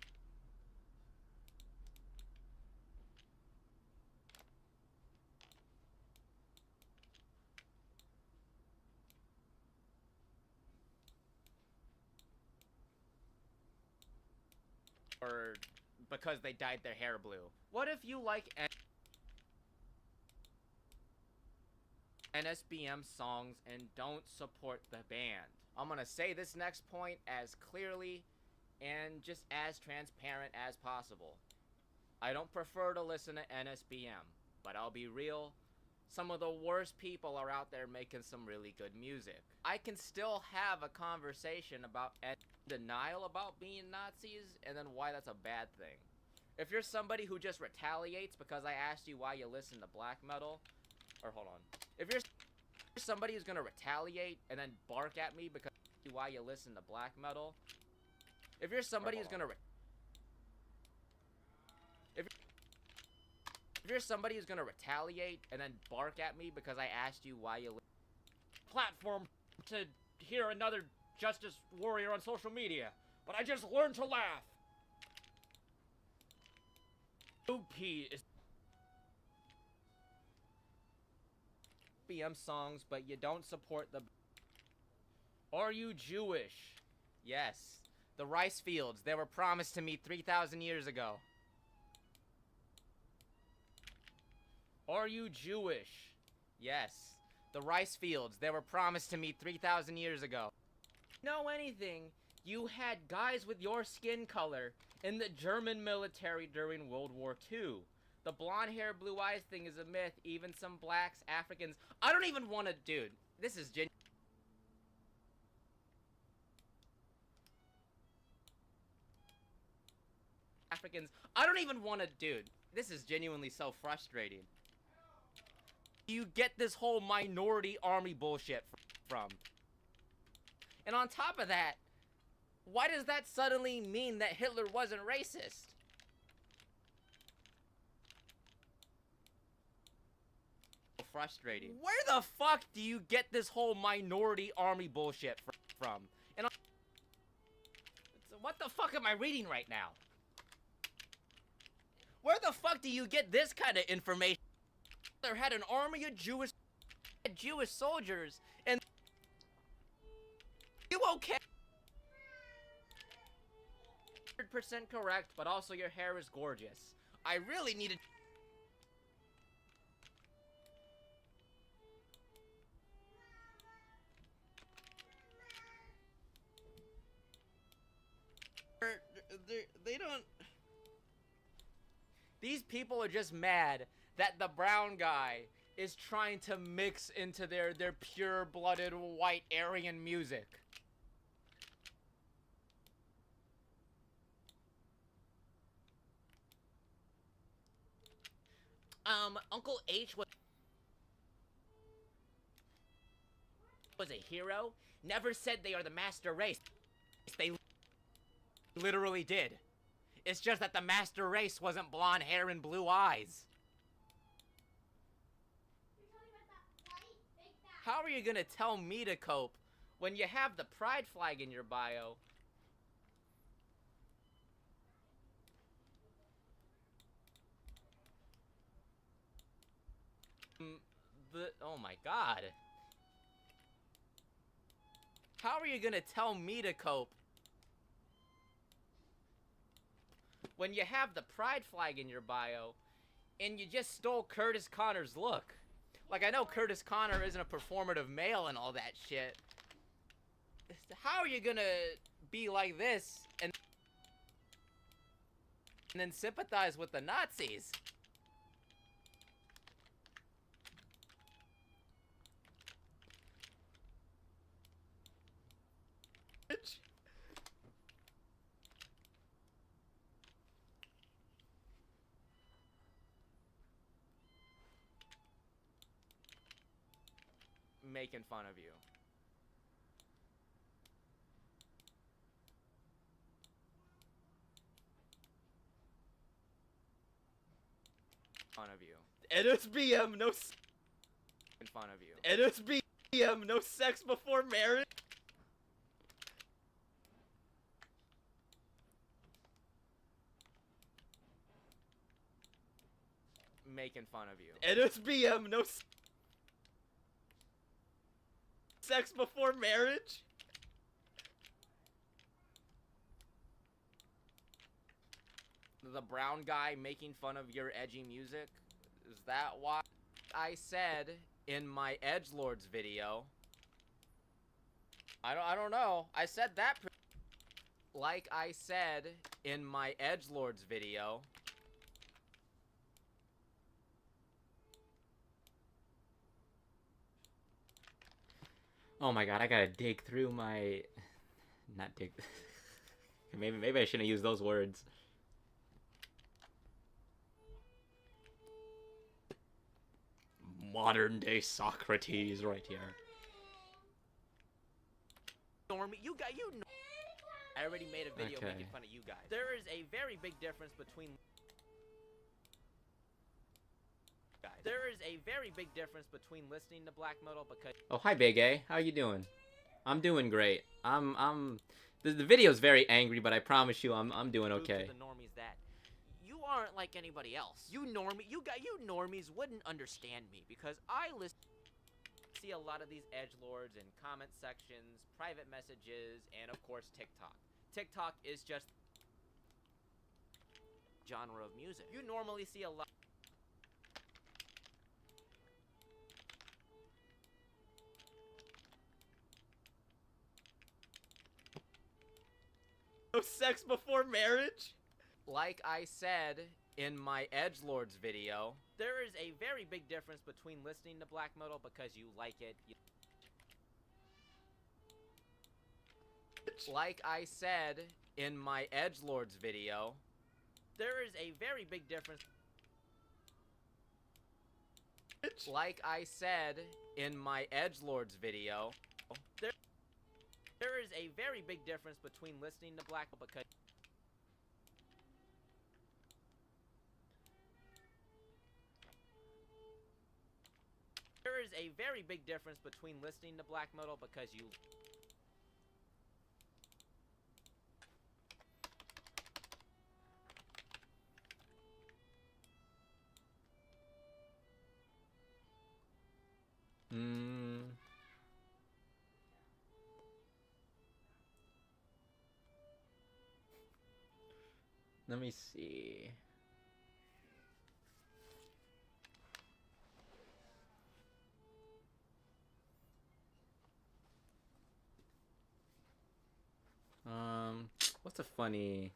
Or because they dyed their hair blue. What if you like NSBM songs and don't support the band? I'm gonna say this next point as clearly and just as transparent as possible. I don't prefer to listen to NSBM, but I'll be real, some of the worst people are out there making some really good music. I can still have a conversation about denial about being Nazis, and then why that's a bad thing. If you're somebody who just retaliates because I asked you why you listen to black metal, or hold on. If you're somebody who's gonna retaliate and then bark at me because why you listen to black metal, if you're somebody who's gonna if you're somebody who's gonna retaliate and then bark at me because I asked you why you platform to hear another justice warrior on social media, but I just learned to laugh. OP is BM songs, but you don't support the... Are you Jewish? Yes. The rice fields, they were promised to me 3,000 years ago. Are you Jewish? Yes. The rice fields, they were promised to me 3,000 years ago. Know anything, you had guys with your skin color in the German military during World War II. The blonde hair, blue eyes thing is a myth. Even some blacks, Africans... I don't even want to... Dude, this is Africans... I don't even want to... Dude, this is genuinely so frustrating. You get this whole minority army bullshit from. And on top of that, why does that suddenly mean that Hitler wasn't racist? Frustrating. Where the fuck do you get this whole minority army bullshit from? And what the fuck am I reading right now? Where the fuck do you get this kind of information? Hitler had an army of Jewish soldiers, and you okay? 100% correct, but also your hair is gorgeous. I really needed... They don't... These people are just mad that the brown guy is trying to mix into their pure-blooded white Aryan music. Uncle H was a hero. Never said they are the master race. They literally did. It's just that the master race wasn't blonde hair and blue eyes. How are you gonna tell me to cope when you have the pride flag in your bio? Oh my god. How are you gonna tell me to cope when you have the pride flag in your bio and you just stole Curtis Connor's look? Like, I know Curtis Connor isn't a performative male and all that shit. How are you gonna be like this and then sympathize with the Nazis? Making fun of you. fun of you. NSBM, no in fun of you. NSBM, no sex before marriage. Making fun of you. NSBM, no sex before marriage. The brown guy making fun of your edgy music? Is that why I said in my edgelords video? I don't know. I said that like I said in my edgelords video. Oh my god, I gotta dig through my... Not dig... maybe I shouldn't use those words. Modern day Socrates right here. Normie, you know. I already made a video making fun of you guys. There is a very big difference between... There is a very big difference between listening to black metal because... Oh, hi, Big A. How you doing? I'm doing great. The video's very angry, but I promise you, I'm doing okay. The normies that you aren't like anybody else. You normies wouldn't understand me because I see a lot of these edgelords in comment sections, private messages, and of course TikTok. TikTok is just genre of music. You normally see a lot. No sex before marriage? Like I said in my edgelords video, there is a very big difference between listening to black metal because you like it. Like I said in my edgelords video, there is a very big difference. Like I said in my edgelords video, there is a very big difference between listening to black metal because there is a very big difference between listening to black metal because you Let me see. What's a funny...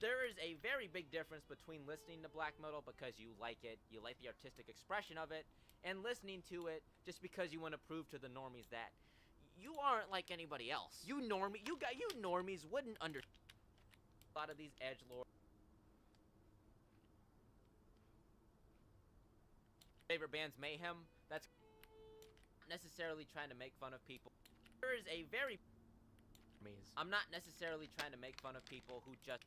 There is a very big difference between listening to black metal because you like it, you like the artistic expression of it, and listening to it just because you want to prove to the normies that you aren't like anybody else. You normies wouldn't understand a lot of these edgelords. Favorite band's Mayhem. That's not necessarily trying to make fun of people. There is a very... I'm not necessarily trying to make fun of people who just...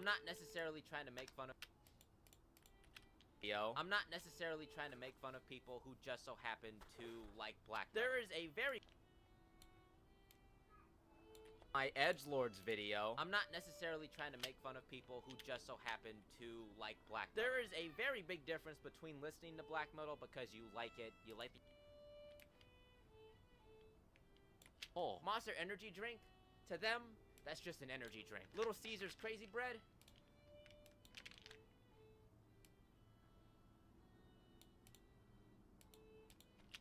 I'm not necessarily trying to make fun of... I'm not necessarily trying to make fun of people who just so happen to like black metal. There is a very... My edgelords video. I'm not necessarily trying to make fun of people who just so happen to like black metal. There is a very big difference between listening to black metal because you like it, you like the... Oh, Monster Energy drink? To them, that's just an energy drink. Little Caesar's Crazy Bread?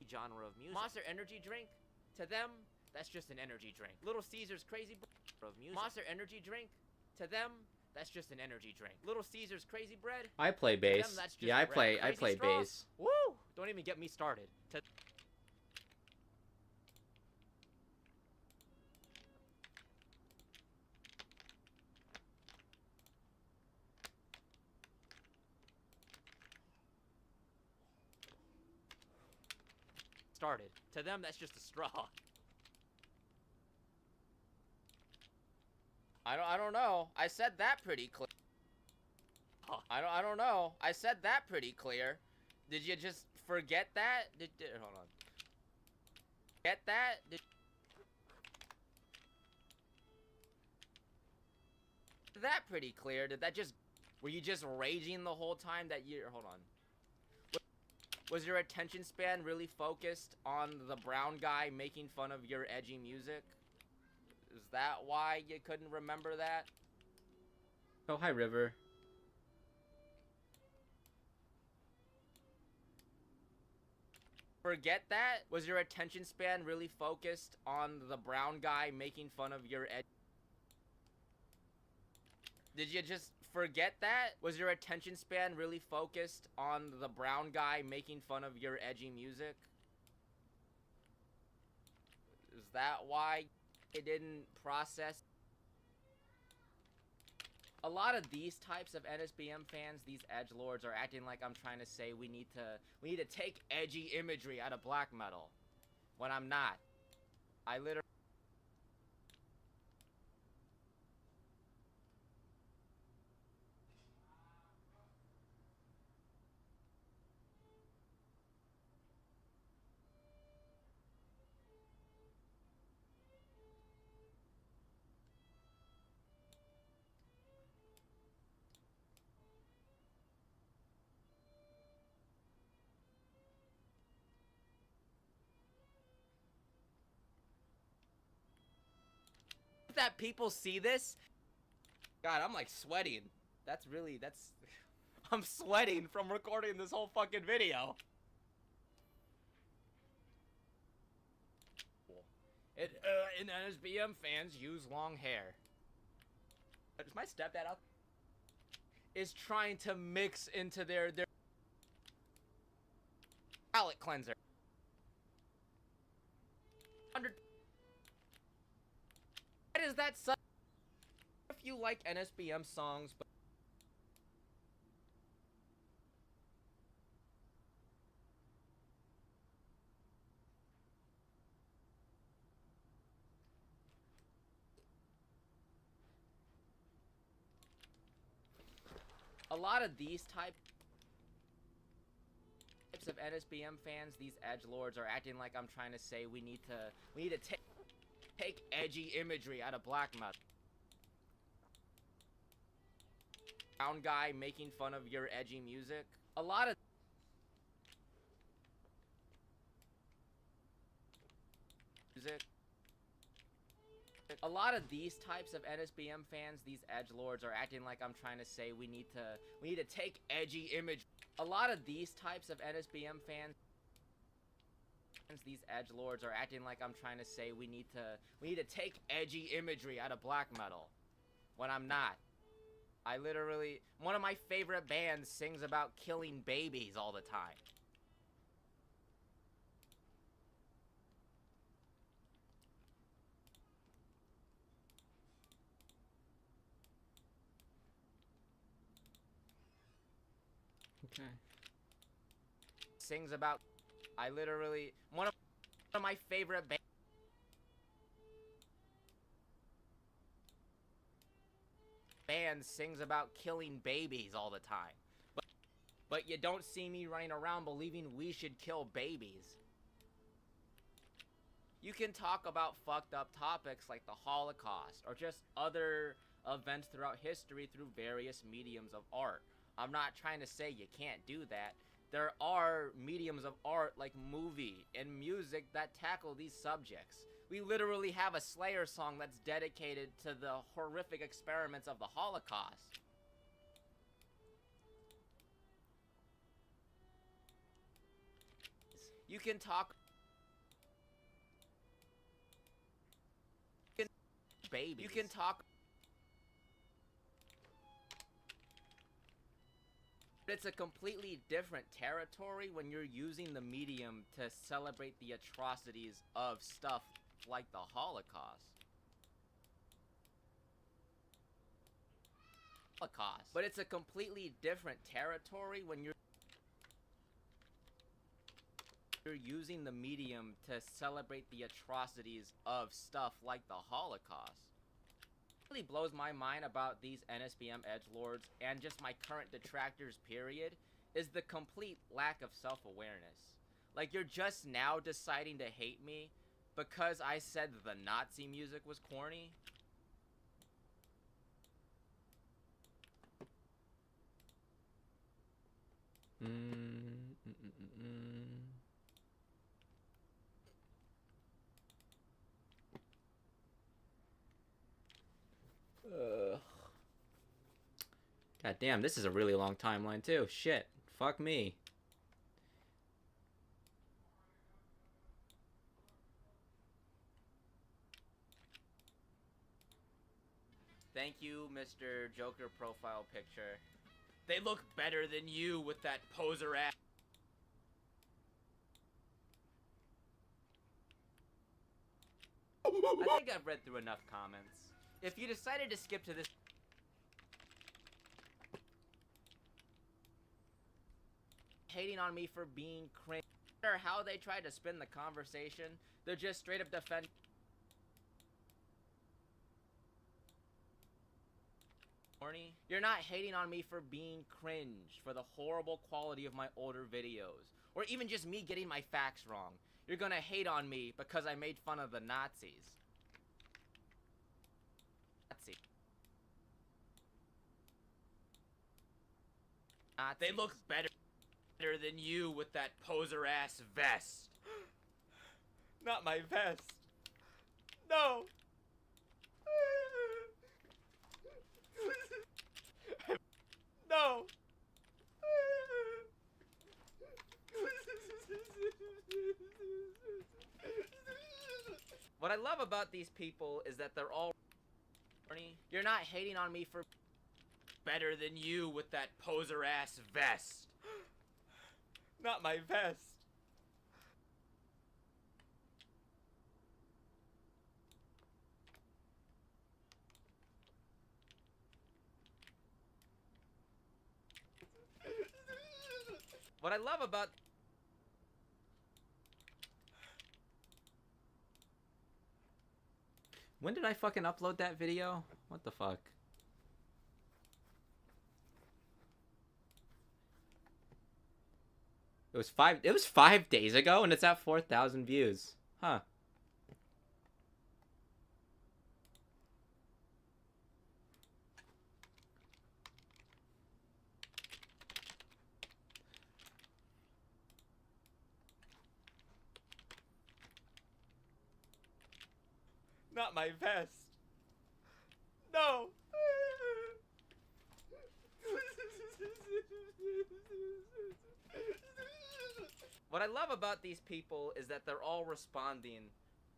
Genre of music. Monster Energy drink? To them, that's just an energy drink. Little Caesar's Crazy Bread of music. Monster Energy Drink, to them, that's just an energy drink. Little Caesar's Crazy Bread, I play to them, bass. that's just Yeah, I bread. play Crazy Straw? bass. Woo! Don't even get me started. To them, that's just a straw. I don't know. I said that pretty clear. I don't know. I said that pretty clear. Did you just forget that? Hold on. Get that? That pretty clear? Did that just... Were you just raging the whole time that you... Hold on. Was your attention span really focused on the brown guy making fun of your edgy music? Is that why you couldn't remember that? Oh, hi, River. Forget that? Was your attention span really focused on the brown guy making fun of your Did you just forget that? Was your attention span really focused on the brown guy making fun of your edgy music? Is that why it didn't process? A lot of these types of NSBM fans, these edgelords, are acting like I'm trying to say we need to take edgy imagery out of black metal, when I'm not. I literally... that people see this. God, I'm like sweating. That's I'm sweating from recording this whole fucking video. And NSBM fans use long hair. Is my stepdad out? Is trying to mix into their palate cleanser. Why does that suck? If you like NSBM songs, but a lot of these types of NSBM fans, these edgelords, are acting like I'm trying to say we need to take edgy imagery out of black metal. Brown guy making fun of your edgy music. A lot of these types of NSBM fans, these edgelords, are acting like I'm trying to say we need to take edgy image. A lot of these types of NSBM fans, these edgelords, are acting like I'm trying to say we need to take edgy imagery out of black metal, when I'm not. I literally, one of my favorite bands sings about killing babies all the time. Okay. Sings about, I literally, one of my favorite bands sings about killing babies all the time. But you don't see me running around believing we should kill babies. You can talk about fucked up topics like the Holocaust or just other events throughout history through various mediums of art. I'm not trying to say you can't do that. There are mediums of art like movie and music that tackle these subjects. We literally have a Slayer song that's dedicated to the horrific experiments of the Holocaust. You can talk babies. You can talk. It's a completely different territory when you're using the medium to celebrate the atrocities of stuff like the Holocaust. But it's a completely different territory when you're using the medium to celebrate the atrocities of stuff like the Holocaust. What really blows my mind about these NSBM edgelords and just my current detractors period is the complete lack of self-awareness. Like, you're just now deciding to hate me because I said the Nazi music was corny. God damn, this is a really long timeline too. Shit. Fuck me. Thank you, Mr. Joker profile picture. They look better than you with that poser ass. I think I've read through enough comments. If you decided to skip to this, hating on me for being cringe, no matter how they try to spin the conversation, they're just straight up defending. You're not hating on me for being cringe, for the horrible quality of my older videos, or even just me getting my facts wrong. You're gonna hate on me because I made fun of the Nazis. They look better than you with that poser ass vest. Not my vest. No. No. What I love about these people is that they're all horny. You're not hating on me for better than you with that poser ass vest. Not my vest. What I love about When did I fucking upload that video? What the fuck? It was 5 days ago and it's at 4,000 views. Huh. not my vest. No. What I love about these people is that they're all responding,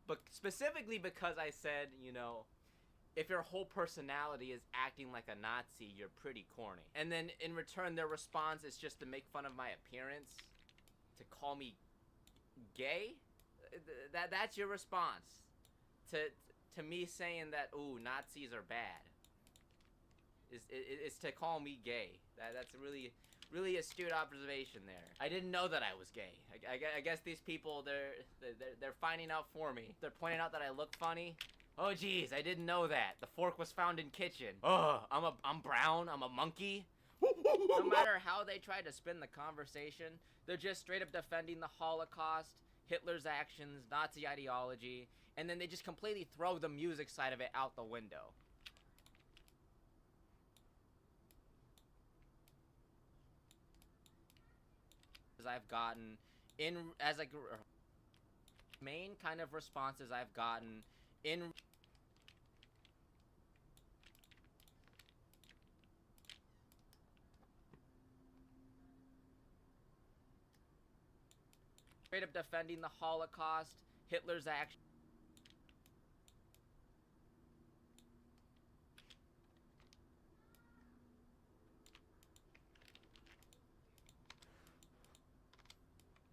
but specifically because I said, you know, if your whole personality is acting like a Nazi, you're pretty corny. And then in return, their response is just to make fun of my appearance, to call me gay. That's your response to me saying that, ooh, Nazis are bad. Is to call me gay. That's a really astute observation there. I didn't know that I was gay. I guess these people, they're finding out for me. They're pointing out that I look funny. Oh geez, I didn't know that. The fork was found in kitchen. Oh, I'm brown. I'm a monkey. No matter how they try to spin the conversation, they're just straight up defending the Holocaust, Hitler's actions, Nazi ideology, and then they just completely throw the music side of it out the window. I've gotten main kind of responses I've gotten in straight up defending the Holocaust, Hitler's actions.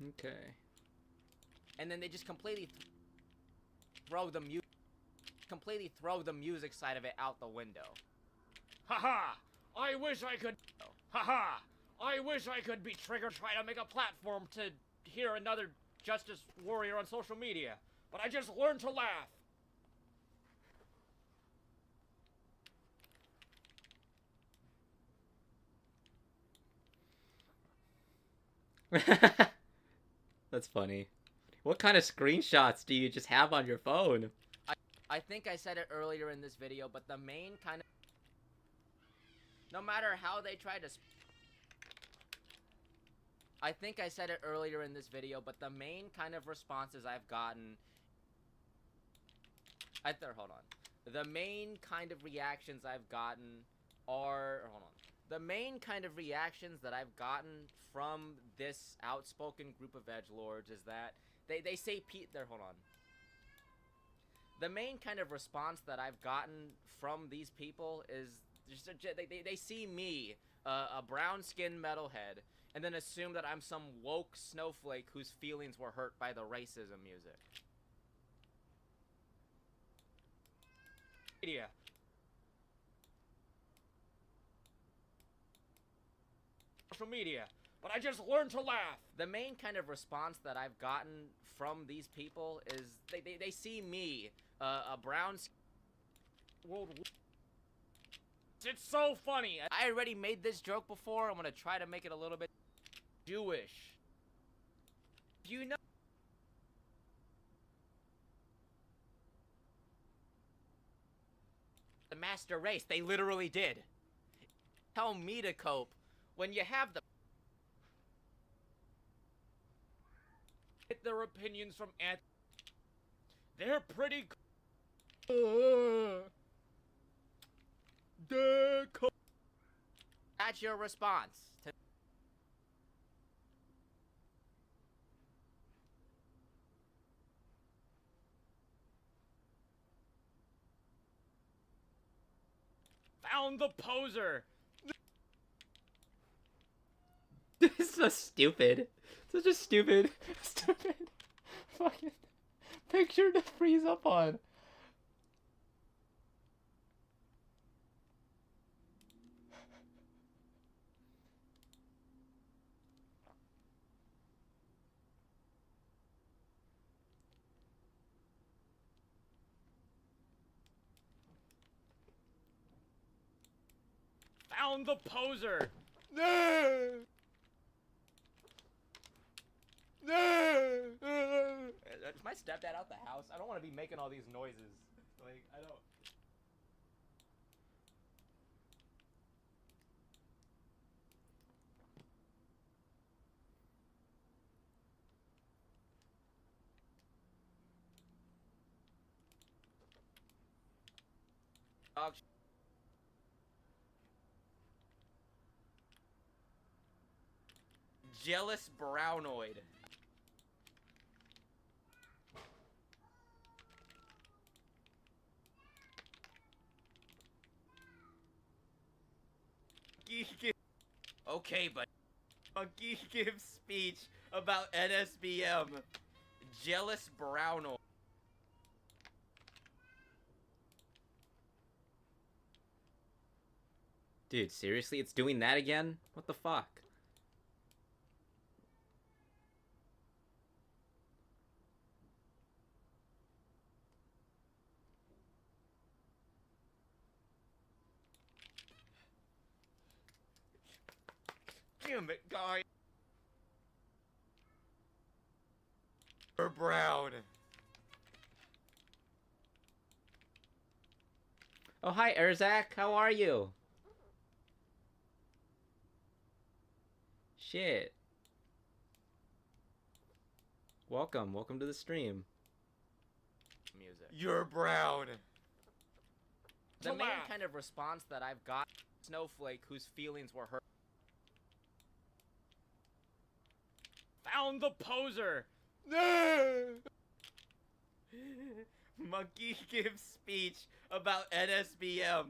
Okay. And then they just completely throw the music side of it out the window. Haha! I wish I could. Haha! I wish I could be triggered trying to make a platform to hear another justice warrior on social media, but I just learned to laugh. That's funny. What kind of screenshots do you just have on your phone? I think I said it earlier in this video, but the main kind of... No matter how they try to... I think I said it earlier in this video, but the main kind of responses I've gotten... Hold on. The main kind of reactions I've gotten are... Hold on. The main kind of reactions that I've gotten from this outspoken group of edgelords is that they say hold on. The main kind of response that I've gotten from these people is just they see me, a brown-skinned metalhead, and then assume that I'm some woke snowflake whose feelings were hurt by the racism music. Media. Social media, but I just learned to laugh. The main kind of response that I've gotten from these people is they see me, a brown World War. It's so funny. I already made this joke before. I'm gonna try to make it a little bit Jewish. Do you know the master race? They literally did. Tell me to cope when you have the... Get their opinions from they're pretty That's your response to... Found the poser. This is so stupid. Such a stupid fucking picture to freeze up on. Found the poser. No. Is my stepdad out the house? I don't want to be making all these noises. Like, I don't... Dog. Jealous brownoid. Okay, but Monkey gives speech about NSBM. Jealous brownoid. Dude, seriously? It's doing that again? What the fuck? Damn it, guy. Or brown. Oh, hi, Erzak. How are you? Shit. Welcome to the stream. Music. You're brown. The main kind of response that I've got, snowflake whose feelings were hurt. Found the poser. Monkey gives speech about NSBM.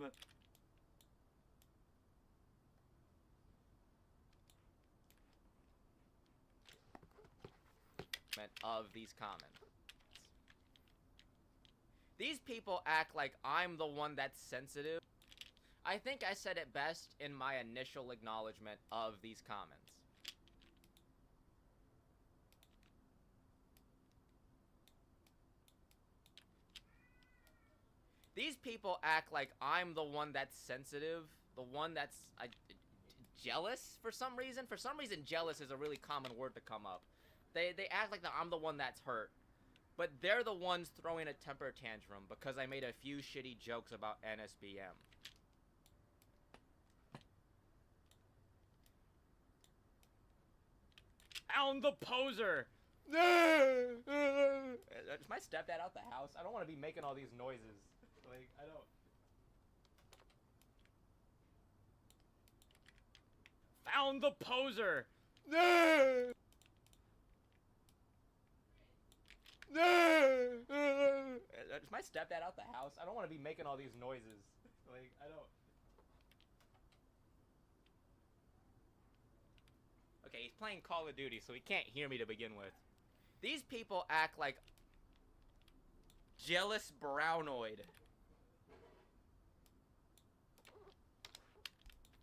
of these comments. These people act like I'm the one that's sensitive. I think I said it best in my initial acknowledgement of these comments. These people act like I'm the one that's sensitive, the one that's jealous for some reason. For some reason, jealous is a really common word to come up. They act like I'm the one that's hurt. But they're the ones throwing a temper tantrum because I made a few shitty jokes about NSBM. Found the poser. Is my stepdad out the house? I don't want to be making all these noises. Like, I don't... Found the poser. Is my stepdad out the house? I don't want to be making all these noises. Like, I don't... Okay, he's playing Call of Duty, so he can't hear me to begin with. These people act like jealous brownoid.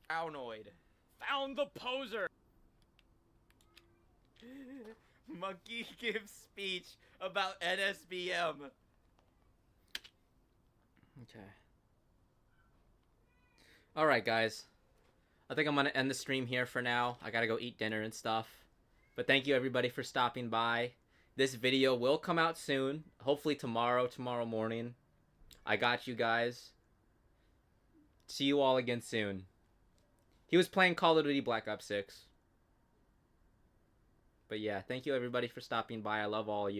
Brownoid. Found the poser. Monkey gives speech about NSBM. Okay. Alright, guys. I think I'm going to end the stream here for now. I got to go eat dinner and stuff. But thank you, everybody, for stopping by. This video will come out soon. Hopefully tomorrow morning. I got you guys. See you all again soon. He was playing Call of Duty Black Ops 6. But yeah, thank you, everybody, for stopping by. I love all of you.